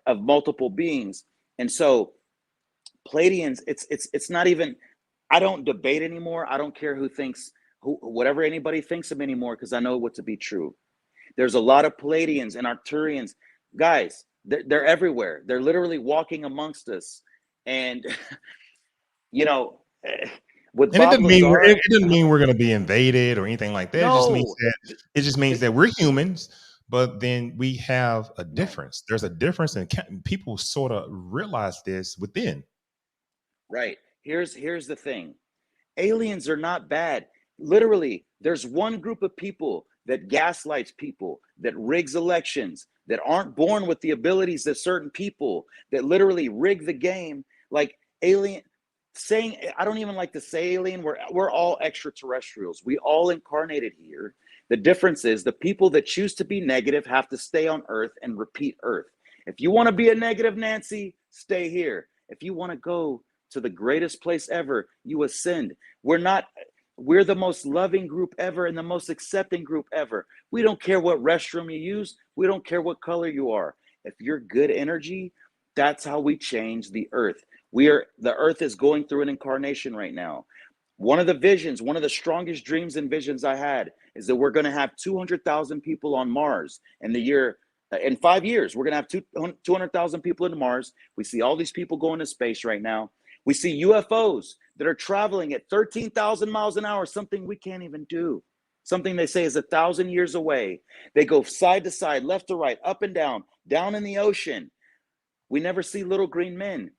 of multiple beings. And so Pleiadians, it's not even, I don't debate anymore. I don't care whatever anybody thinks of anymore, because I know what to be true. There's a lot of Pleiadians and Arcturians. Guys, they're everywhere. They're literally walking amongst us. And, it doesn't mean we're going to be invaded or anything like that. No. It just means that we're humans, but then we have a difference. There's a difference, and people sort of realize this within. Right. Here's the thing. Aliens are not bad. Literally, there's one group of people that gaslights people, that rigs elections, that aren't born with the abilities of certain people, that literally rig the game. Like alien, I don't even like to say alien. We're all extraterrestrials. We all incarnated here. The difference is the people that choose to be negative have to stay on Earth and repeat Earth. If you want to be a negative Nancy, stay here. If you want to go to the greatest place ever, you ascend. We're the most loving group ever and the most accepting group ever. We don't care what restroom you use. We don't care what color you are. If you're good energy, that's how we change the Earth. The Earth is going through an incarnation right now. One of the strongest dreams and visions I had is that we're going to have 200,000 people on Mars in 5 years. We're going to have 200,000 people in Mars. We see all these people going to space right now. We see UFOs that are traveling at 13,000 miles an hour, something we can't even do. Something they say is 1,000 years away. They go side to side, left to right, up and down in the ocean. We never see little green men.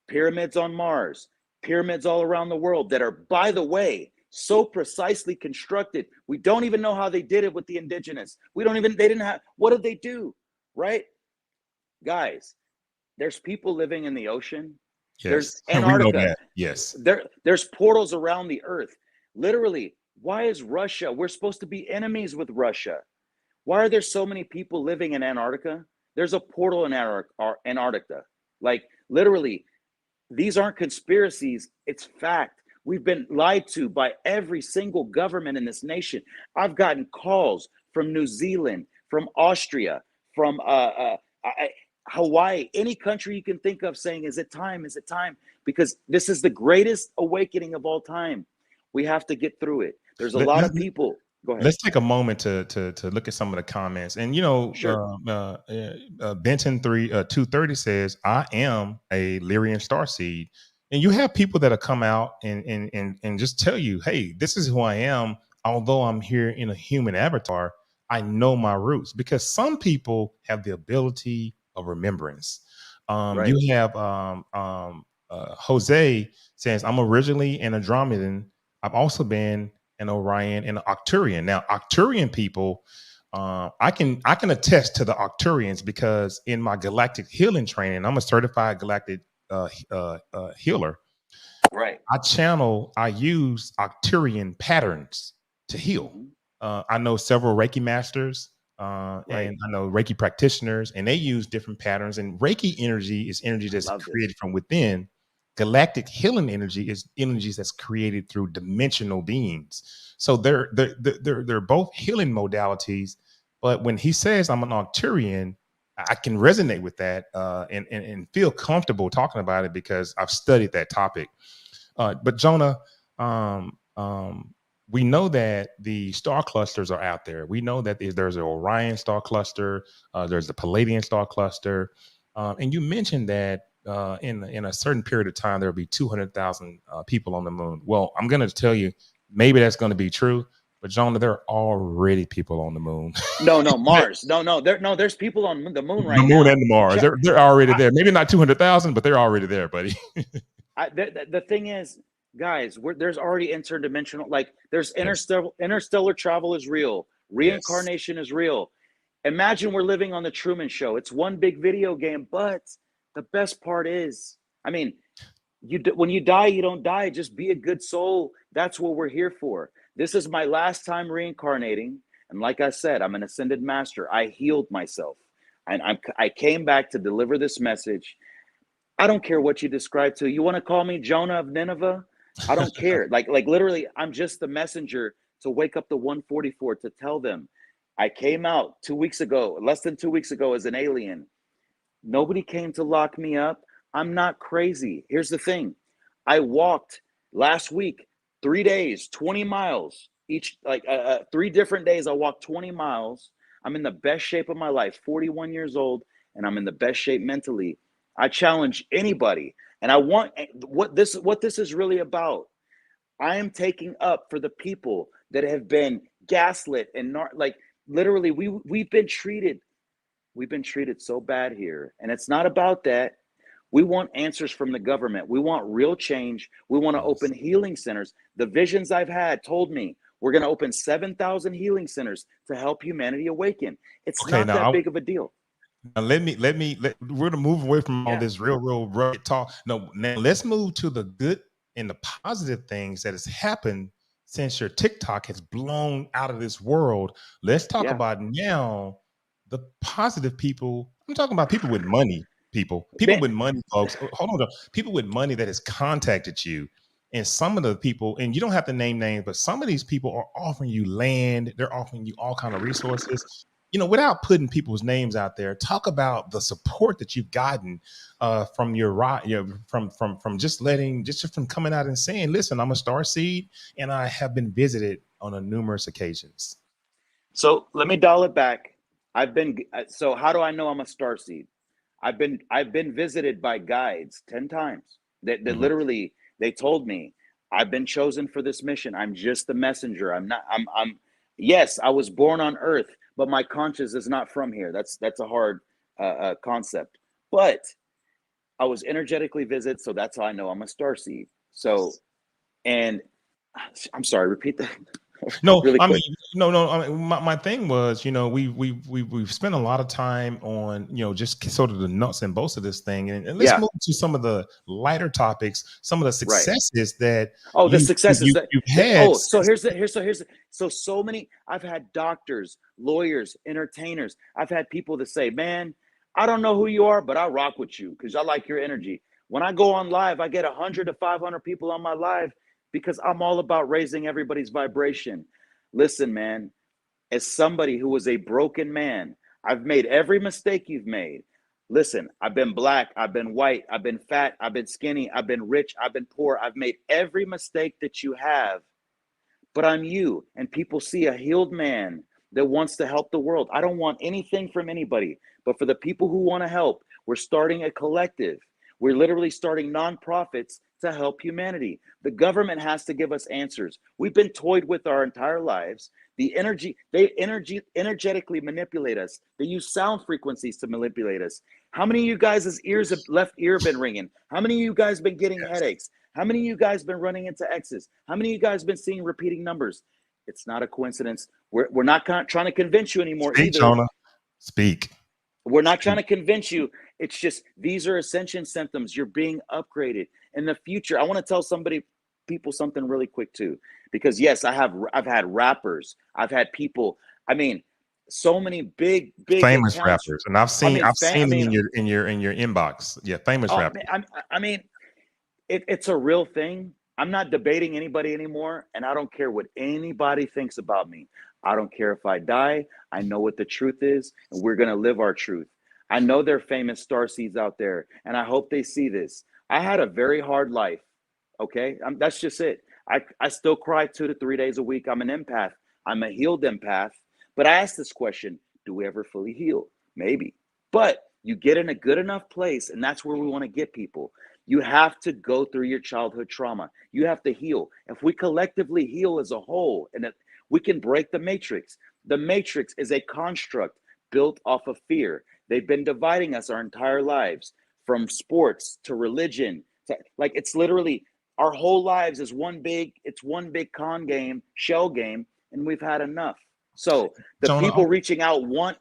Pyramids on Mars, pyramids all around the world that are, by the way, so precisely constructed. We don't even know how they did it with the indigenous. What did they do? Right? Guys, there's people living in the ocean. Yes. There's Antarctica. Yes. There's portals around the Earth. Literally, why is Russia? We're supposed to be enemies with Russia. Why are there so many people living in Antarctica? There's a portal in Antarctica. Like, literally, these aren't conspiracies. It's fact. We've been lied to by every single government in this nation. I've gotten calls from New Zealand, from Austria, from Hawaii, any country you can think of, saying, is it time? Is it time? Because this is the greatest awakening of all time. We have to get through it. There's a lot of people. Go ahead. Let's take a moment to look at some of the comments. And, sure. Benton 230 says, I am a Lyrian Starseed. And you have people that have come out and just tell you, hey, this is who I am. Although I'm here in a human avatar, I know my roots, because some people have the ability of remembrance. Right. You have Jose says, I'm originally an Andromedan. I've also been an Orion and an Arcturian. Now, Arcturian people, I can attest to the Arcturians, because in my galactic healing training, I'm a certified galactic healer. Right. I use Arcturian patterns to heal. I know several Reiki masters and I know Reiki practitioners, and they use different patterns. And Reiki energy is energy that's created from within. Galactic healing energy is energies that's created through dimensional beings. So they're both healing modalities. But when he says I'm an Arcturian, I can resonate with that and feel comfortable talking about it because I've studied that topic. But Jonah, we know that the star clusters are out there. We know that there's an Orion star cluster, there's the Pleiadian Star Cluster, and you mentioned that in a certain period of time there'll be 200,000 people on the moon. Well, I'm going to tell you, maybe that's going to be true, but Jonah, there are already people on the moon. No, Mars. There's people on the moon right now. The moon and the Mars. They're already there. Maybe not 200,000, but they're already there, buddy. The thing is, guys, there's already interdimensional, like there's interstellar travel is real. Reincarnation is real. Imagine we're living on the Truman Show. It's one big video game, but the best part is, I mean, when you die, you don't die. Just be a good soul. That's what we're here for. This is my last time reincarnating. And like I said, I'm an ascended master. I healed myself. And I came back to deliver this message. I don't care what you describe to. You want to call me Jonah of Nineveh? I don't care. Like literally, I'm just the messenger to wake up the 144 to tell them. I came out 2 weeks ago, less than 2 weeks ago, as an alien. Nobody came to lock me up. I'm not crazy. Here's the thing. I walked last week 3 days, 20 miles each, like 3 different days. I walked 20 miles. I'm in the best shape of my life, 41 years old, and I'm in the best shape mentally. I challenge anybody. And I want what this is really about. I am taking up for the people that have been gaslit and like literally we've been treated so bad here. And it's not about that. We want answers from the government. We want real change. We want to open healing centers. The visions I've had told me we're going to open 7,000 healing centers to help humanity awaken. It's not that big of a deal. Now we're going to move away from all this real rugged talk. No, now let's move to the good and the positive things that has happened since your TikTok has blown out of this world. Let's talk about now the positive people. I'm talking about people with money, people with money, folks. Hold on. People with money that has contacted you. And some of the people, and you don't have to name names, but some of these people are offering you land. They're offering you all kinds of resources. You know, without putting people's names out there, talk about the support that you've gotten from from just from coming out and saying, listen, I'm a Starseed and I have been visited on numerous occasions. So let me dial it back. So how do I know I'm a Starseed? I've been visited by guides 10 times that literally, they told me, I've been chosen for this mission. I'm just the messenger. Yes, I was born on Earth, but my conscience is not from here. That's a hard concept. But I was energetically visited, so that's how I know I'm a Starseed. So, and I'm sorry, repeat that. No, really quick. I mean, my thing was, you know, we've spent a lot of time on, you know, just sort of the nuts and bolts of this thing, and let's move to some of the lighter topics, some of the successes that you've had. So many. I've had doctors, lawyers, entertainers. I've had people that say, "Man, I don't know who you are, but I rock with you because I like your energy." When I go on live, I get 100 to 500 people on my live, because I'm all about raising everybody's vibration. Listen, man, as somebody who was a broken man, I've made every mistake you've made. Listen, I've been black, I've been white, I've been fat, I've been skinny, I've been rich, I've been poor. I've made every mistake that you have, but I'm you. And people see a healed man that wants to help the world. I don't want anything from anybody, but for the people who want to help, we're starting a collective. We're literally starting nonprofits to help humanity. The government has to give us answers. We've been toyed with our entire lives. They energetically manipulate us. They use sound frequencies to manipulate us. How many of you guys' left ear been ringing? How many of you guys been getting headaches? How many of you guys been running into X's? How many of you guys been seeing repeating numbers? It's not a coincidence. We're not trying to convince you anymore either. Jonah. Speak. We're not trying to convince you. It's just, these are ascension symptoms. You're being upgraded. In the future, I want to tell people something really quick too, because yes, I've had rappers, I've had people, I mean, so many big famous accounts. rappers, and I've seen them in your inbox. Yeah, famous rappers. I mean, it's a real thing. I'm not debating anybody anymore, and I don't care what anybody thinks about me. I don't care if I die. I know what the truth is, and we're gonna live our truth. I know there are famous starseeds out there, and I hope they see this. I had a very hard life. Okay, that's just it. I still cry 2 to 3 days a week. I'm an empath. I'm a healed empath. But I ask this question: do we ever fully heal? Maybe. But you get in a good enough place, and that's where we want to get people. You have to go through your childhood trauma. You have to heal. If we collectively heal as a whole, and we can break the matrix. The matrix is a construct built off of fear. They've been dividing us our entire lives, from sports to religion. Like, it's literally our whole lives is one big con game, shell game, and we've had enough. So the Jonah, people reaching out want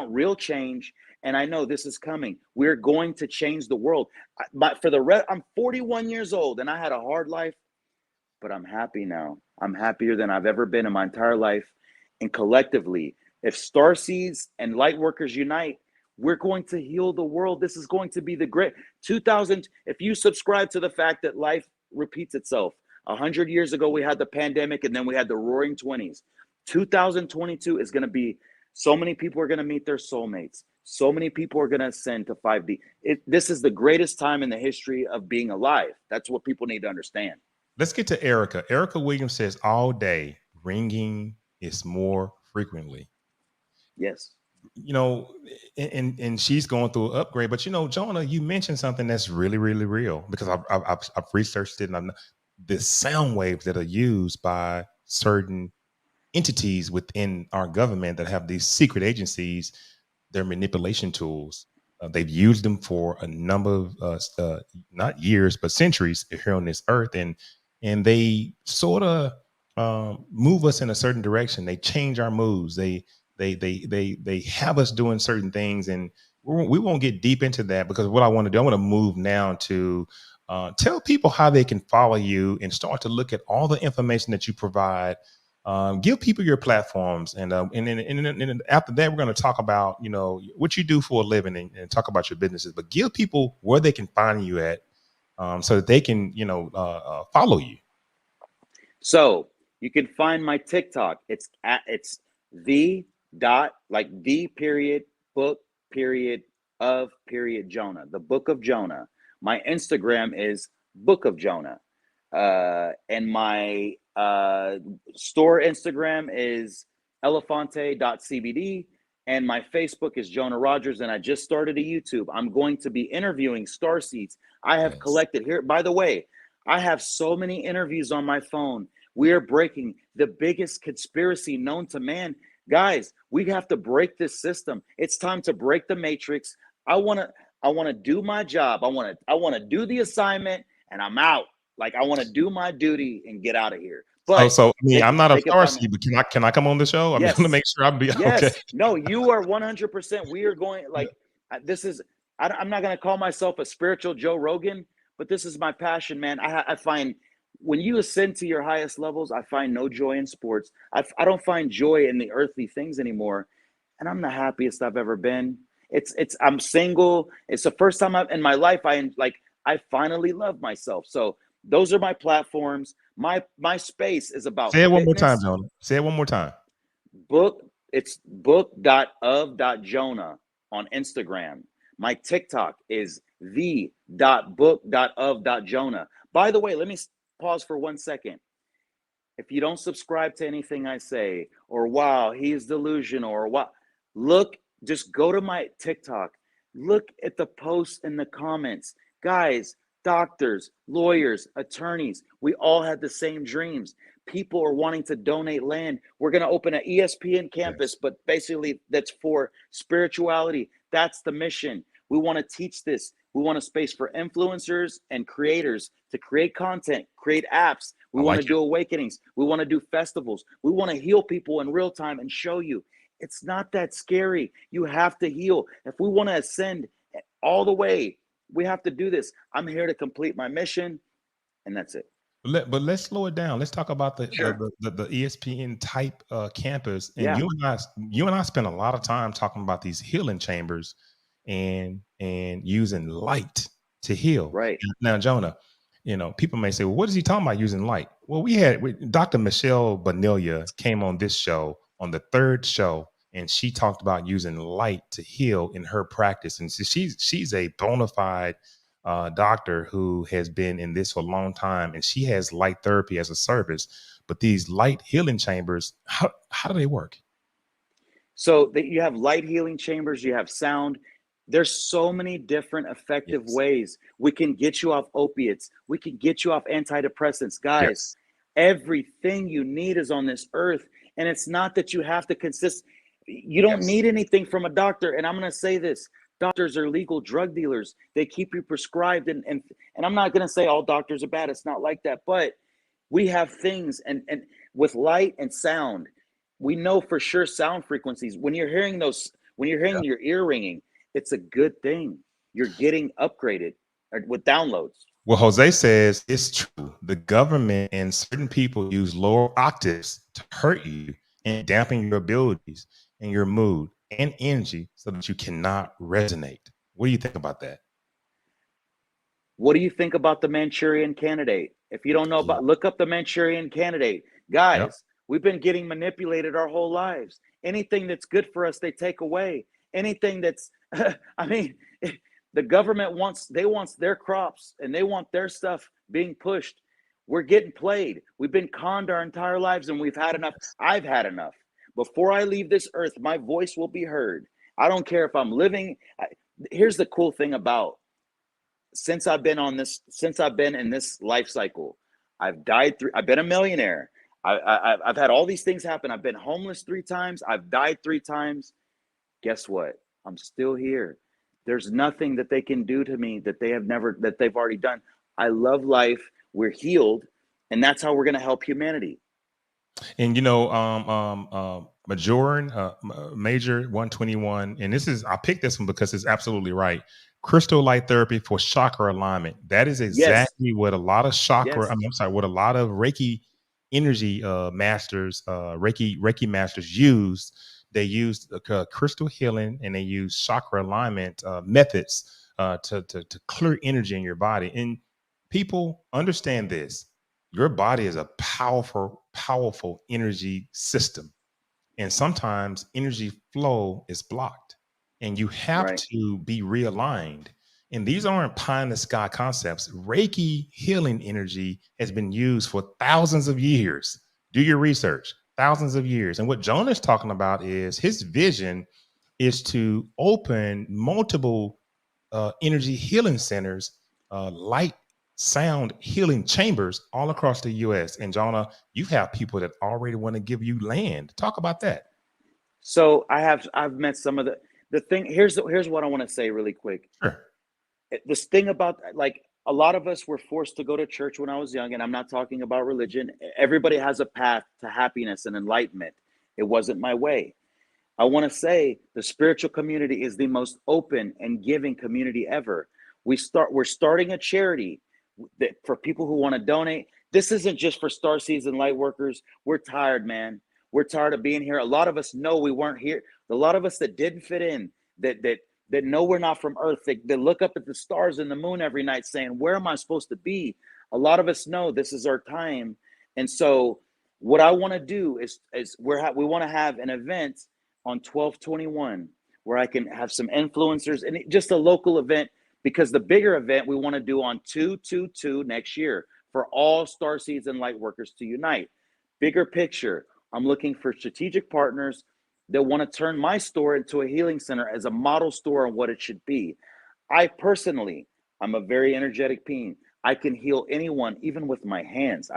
real change. And I know this is coming. We're going to change the world. But I'm 41 years old, and I had a hard life, but I'm happy now. I'm happier than I've ever been in my entire life. And collectively, if starseeds and light workers unite, we're going to heal the world. This is going to be the great 2000. If you subscribe to the fact that life repeats itself, 100 years ago we had the pandemic, and then we had the roaring 20s. 2022 is going to be, so many people are going to meet their soulmates. So many people are going to ascend to 5D. This is the greatest time in the history of being alive. That's what people need to understand. Let's get to Erica. Erica Williams says, all day, ringing is more frequently. Yes. You know, and she's going through an upgrade. But, you know, Jonah, you mentioned something that's really, really real, because I've researched it, and the sound waves that are used by certain entities within our government that have these secret agencies, their manipulation tools. They've used them for a number of not years, but centuries here on this earth, and they sort of move us in a certain direction. They change our moves. They have us doing certain things, and we won't get deep into that, because what I want to do, I want to move now to tell people how they can follow you and start to look at all the information that you provide. Give people your platforms, and then after that, we're going to talk about, you know, what you do for a living, and talk about your businesses. But give people where they can find you at, so that they can, you know, follow you. So you can find my TikTok. It's the book of Jonah, the book of Jonah. My Instagram is Book of Jonah, and my store Instagram is elefante.cbd, and my Facebook is Jonah Rogers, and I just started a YouTube. I'm going to be interviewing starseeds. I have collected here. By the way, I have so many interviews on my phone. We are breaking the biggest conspiracy known to man. Guys, we have to break this system. It's time to break the matrix. I want to do my job. I want to do the assignment, and I'm out. Like, I want to do my duty and get out of here. But so I mean, I'm not a starseed, but can I come on the show? I'm just going to make sure I'm okay. No, you are 100%. We are going, like, this is, I'm not going to call myself a spiritual Joe Rogan, but this is my passion, man. I find when you ascend to your highest levels, I find no joy in sports. I don't find joy in the earthly things anymore. And I'm the happiest I've ever been. I'm single. It's the first time in my life I finally love myself. So those are my platforms. My space is about Say it one more time, Jonah. Say it one more time. It's book.of.jonah on Instagram. My TikTok is the.book.of.jonah. By the way, let me pause for 1 second. If you don't subscribe to anything I say, or wow, he's delusional, or what, just go to my TikTok. Look at the posts in the comments. Guys, doctors, lawyers, attorneys, we all had the same dreams. People are wanting to donate land. We're going to open an ESPN campus, but basically that's for spirituality. That's the mission. We want to teach this. We want a space for influencers and creators to create content, create apps. We want to do awakenings. We want to do festivals. We want to heal people in real time and show you it's not that scary. You have to heal. If we want to ascend all the way. We have to do this. I'm here to complete my mission, and that's it. But let's slow it down. Let's talk about the Sure. the ESPN type campus. And Yeah. you and I spend a lot of time talking about these healing chambers and using light to heal. Right. Now, Jonah, people may say, well, what is he talking about using light? Well, Dr. Michelle Bonilla came on this show on the third show, and she talked about using light to heal in her practice. And so she's a bona fide doctor who has been in this for a long time, and she has light therapy as a service. But these light healing chambers, how do they work? So that you have light healing chambers, you have sound. There's so many different effective ways we can get you off opiates. We can get you off antidepressants. Guys, everything you need is on this earth. And it's not that you have to you don't need anything from a doctor. And I'm going to say this. Doctors are legal drug dealers. They keep you prescribed. And I'm not going to say all doctors are bad. It's not like that. But we have things and with light and sound, we know for sure sound frequencies. When you're hearing your ear ringing, it's a good thing. You're getting upgraded with downloads. Well, Jose says it's true. The government and certain people use lower octaves to hurt you and dampen your abilities and your mood and energy so that you cannot resonate. What do you think about that? What do you think about the Manchurian Candidate? If you don't know look up the Manchurian Candidate. Guys, we've been getting manipulated our whole lives. Anything that's good for us, they take away. Anything that's, I mean, the government wants their crops and they want their stuff being pushed. We're getting played. We've been conned our entire lives and we've had enough. I've had enough. Before I leave this earth, my voice will be heard. I don't care if I'm living. Here's the cool thing about, since I've been in this life cycle, I've been a millionaire. I've had all these things happen. I've been homeless 3 times. I've died 3 times. Guess what? I'm still here. There's nothing that they can do to me that they've already done. I love life. We're healed, and that's how we're going to help humanity. And Major 121, and I picked this one because it's absolutely right. Crystal light therapy for chakra alignment. That is exactly what a lot of what a lot of Reiki energy masters, Reiki masters use. They use crystal healing and they use chakra alignment methods to clear energy in your body. And people understand this. Your body is a powerful, powerful energy system. And sometimes energy flow is blocked and you have to be realigned. And these aren't pie in the sky concepts. Reiki healing energy has been used for thousands of years. Do your research, thousands of years. And what Jonah is talking about is his vision is to open multiple energy healing centers, light sound healing chambers all across the U.S. And Jonah, you have people that already want to give you land. Talk about that. So I've met some of the thing. Here's what I want to say really quick. Sure. This thing about, like, a lot of us were forced to go to church when I was young, and I'm not talking about religion. Everybody has a path to happiness and enlightenment. It wasn't my way. I want to say the spiritual community is the most open and giving community ever. We're starting a charity for people who want to donate. This isn't just for Starseeds and light workers. We're tired, man. We're tired of being here. A lot of us know we weren't here. A lot of us that didn't fit in, that know we're not from Earth, that look up at the stars and the moon every night saying, where am I supposed to be? A lot of us know this is our time. And so what I want to do is we want to have an event on 12/21 where I can have some influencers and just a local event, because the bigger event we want to do on 2/22 next year for all Starseeds and light workers to unite. Bigger picture, I'm looking for strategic partners that want to turn my store into a healing center as a model store on what it should be. I'm a very energetic being. I can heal anyone, even with my hands.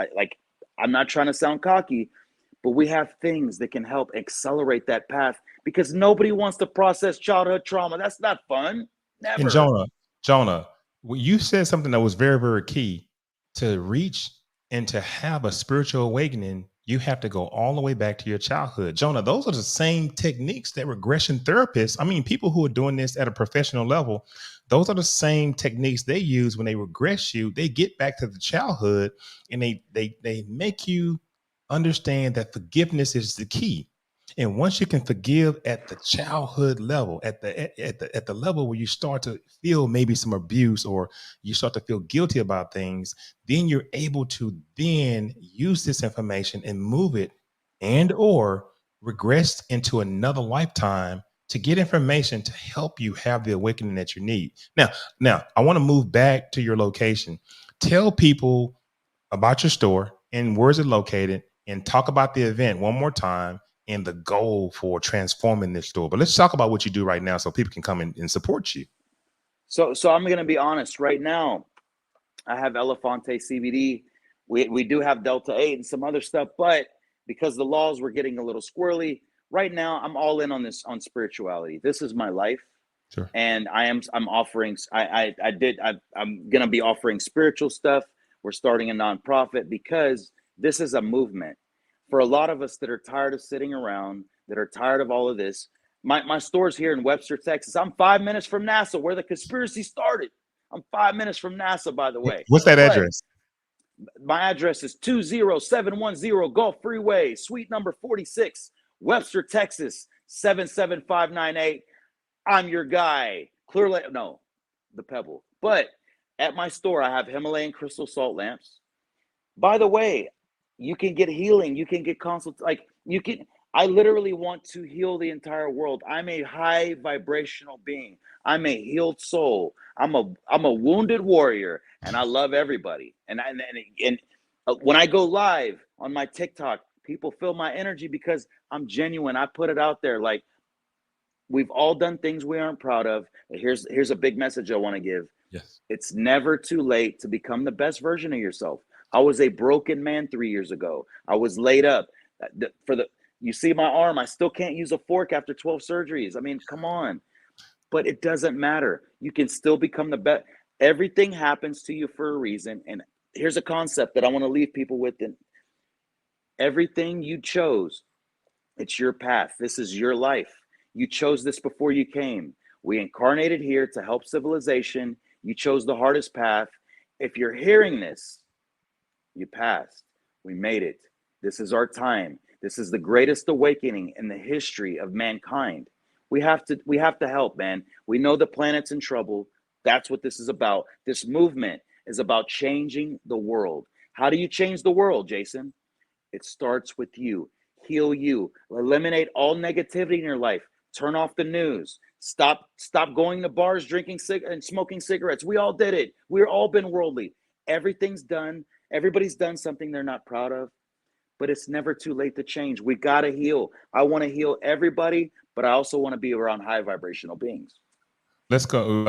I'm not trying to sound cocky, but we have things that can help accelerate that path, because nobody wants to process childhood trauma. That's not fun. Never. And Jonah, you said something that was very, very key. To reach and to have a spiritual awakening, you have to go all the way back to your childhood. Jonah, those are the same techniques that regression therapists, I mean, people who are doing this at a professional level, those are the same techniques they use when they regress you. They get back to the childhood and they make you understand that forgiveness is the key. And once you can forgive at the childhood level, at the level where you start to feel maybe some abuse or you start to feel guilty about things, then you're able to then use this information and move it and or regress into another lifetime to get information to help you have the awakening that you need. Now I want to move back to your location. Tell people about your store and where's it located, and talk about the event one more time and the goal for transforming this store. But let's talk about what you do right now so people can come in and support you. So I'm going to be honest right now. I have Elefante CBD. We do have Delta 8 and some other stuff, but because the laws were getting a little squirrely, right now I'm all in on this, on spirituality. This is my life. Sure. And I'm offering, I'm going to be offering spiritual stuff. We're starting a nonprofit because this is a movement for a lot of us that are tired of sitting around, that are tired of all of this. My store's here in Webster, Texas. I'm 5 minutes from NASA, where the conspiracy started. I'm 5 minutes from NASA, by the way. What's that address? My address is 20710 Gulf Freeway, suite number 46, Webster, Texas, 77598. I'm your guy. Clear Lake, no, the Pebble. But at my store, I have Himalayan crystal salt lamps. By the way, you can get healing. You can get consult. Like you can. I literally want to heal the entire world. I'm a high vibrational being. I'm a healed soul. I'm a wounded warrior, and I love everybody. And when I go live on my TikTok, people feel my energy because I'm genuine. I put it out there. Like, we've all done things we aren't proud of. Here's a big message I want to give. Yes. It's never too late to become the best version of yourself. I was a broken man 3 years ago. I was laid up. You see my arm, I still can't use a fork after 12 surgeries. I mean, come on. But it doesn't matter. You can still become the best. Everything happens to you for a reason. And here's a concept that I want to leave people with. And everything you chose, it's your path. This is your life. You chose this before you came. We incarnated here to help civilization. You chose the hardest path. If you're hearing this, you passed. We made it. This is our time. This is the greatest awakening in the history of mankind. We have to help, man. We know the planet's in trouble. That's what this is about. This movement is about changing the world. How do you change the world, Jason? It starts with you. Heal you. Eliminate all negativity in your life. Turn off the news. Stop going to bars, drinking and smoking cigarettes. We all did it. We've all been worldly. Everything's done. Everybody's done something they're not proud of. But it's never too late to change. We got to heal. I want to heal everybody, but I also want to be around high vibrational beings. Let's go.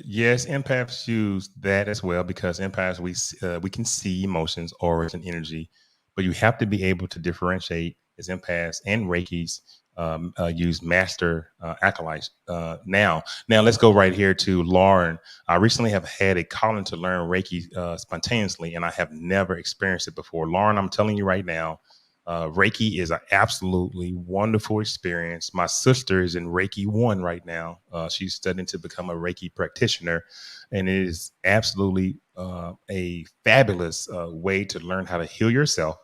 Yes, empaths use that as well, because empaths, we can see emotions, auras, and energy, but you have to be able to differentiate as empaths and Reikis use master acolytes. Now let's go right here to Lauren. I recently have had a calling to learn Reiki spontaneously, and I have never experienced it before. Lauren, I'm telling you right now, Reiki is an absolutely wonderful experience. My sister is in Reiki 1 right now. She's studying to become a Reiki practitioner, and it is absolutely a fabulous way to learn how to heal yourself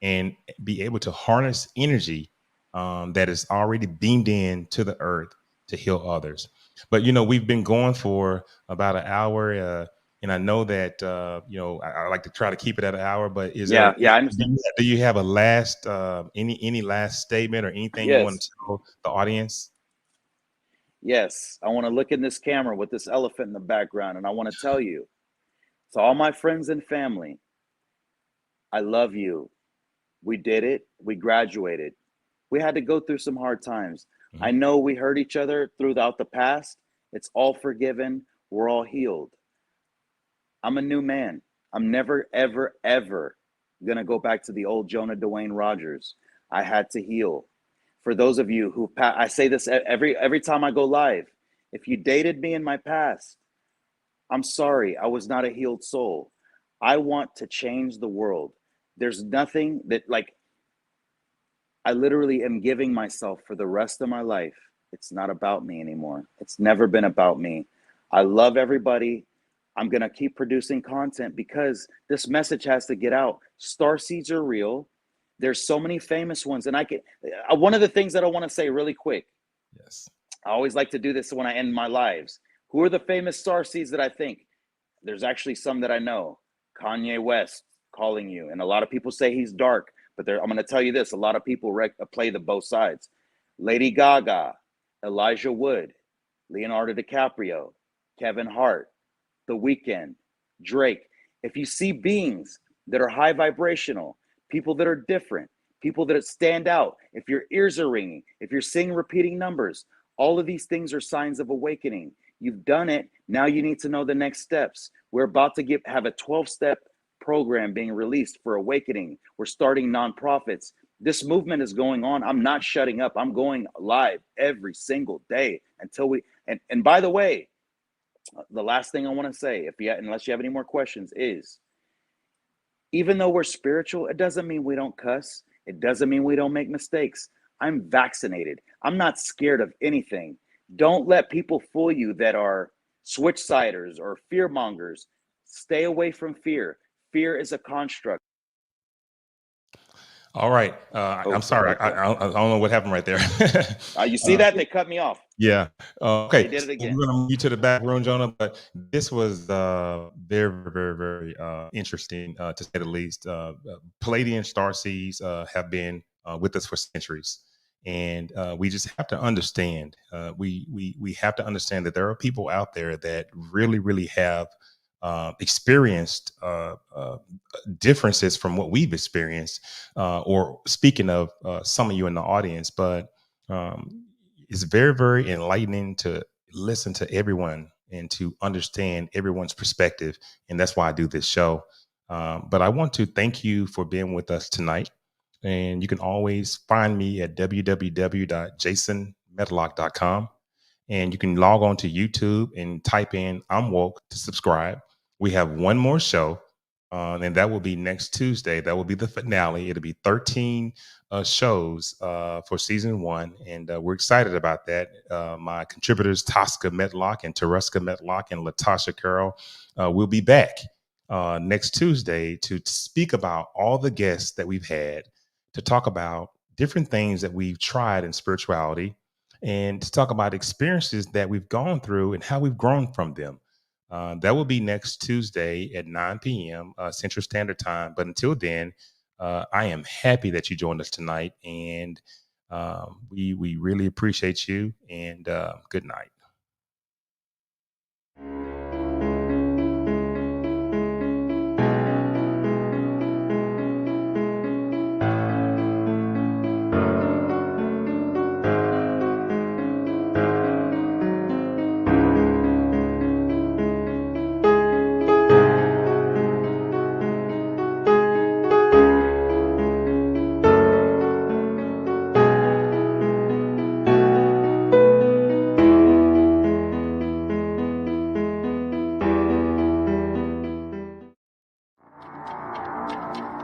and be able to harness energy that is already beamed in to the earth to heal others. But, we've been going for about an hour. And I know that, I like to try to keep it at an hour, but I understand. Do you have a last, any last statement or anything you want to tell the audience? Yes. I want to look in this camera with this elephant in the background. And I want to tell you, to all my friends and family, I love you. We did it. We graduated. We had to go through some hard times. Mm-hmm. I know we hurt each other throughout the past. It's all forgiven. We're all healed. I'm a new man. I'm never, ever, ever going to go back to the old Jonah Rogers. I had to heal. For those of you who, I say this every time I go live. If you dated me in my past, I'm sorry. I was not a healed soul. I want to change the world. There's nothing that, like, I literally am giving myself for the rest of my life. It's not about me anymore. It's never been about me. I love everybody. I'm going to keep producing content because this message has to get out. Starseeds are real. There's so many famous ones. And one of the things that I want to say really quick. Yes. I always like to do this when I end my lives. Who are the famous starseeds that I think? There's actually some that I know. Kanye West, Calling You. And a lot of people say he's dark. But I'm going to tell you this. A lot of people play the both sides. Lady Gaga, Elijah Wood, Leonardo DiCaprio, Kevin Hart, The Weeknd, Drake. If you see beings that are high vibrational, people that are different, people that stand out, if your ears are ringing, if you're seeing repeating numbers, all of these things are signs of awakening. You've done it. Now you need to know the next steps. We're about to have a 12-step program being released for awakening. We're starting nonprofits. This movement is going on. I'm not shutting up. I'm going live every single day until and by the way, the last thing I want to say, unless you have any more questions, is even though we're spiritual, it doesn't mean we don't cuss. It doesn't mean we don't make mistakes. I'm vaccinated. I'm not scared of anything. Don't let people fool you that are switch-siders or fear-mongers. Stay away from fear. Fear is a construct. All right. I'm sorry. I don't know what happened right there. You see that? They cut me off. Yeah. Okay. They did it again. We're going to move you to the back room, Jonah, but this was very, very, very interesting, to say the least. Pleiadian Starseeds have been with us for centuries. And we just have to understand, we have to understand that there are people out there that really, really have experienced differences from what we've experienced, or speaking of some of you in the audience, but it's very, very enlightening to listen to everyone and to understand everyone's perspective. And that's why I do this show. But I want to thank you for being with us tonight. And you can always find me at www.jasonmedlock.com. And you can log on to YouTube and type in I'm Woke to subscribe. We have one more show, and that will be next Tuesday. That will be the finale. It'll be 13 shows for season 1, and we're excited about that. My contributors, Tosca Medlock and Tereska Medlock and Latasha Carroll, will be back next Tuesday to speak about all the guests that we've had, to talk about different things that we've tried in spirituality, and to talk about experiences that we've gone through and how we've grown from them. That will be next Tuesday at 9 p.m. Central Standard Time. But until then, I am happy that you joined us tonight, and we really appreciate you. And good night.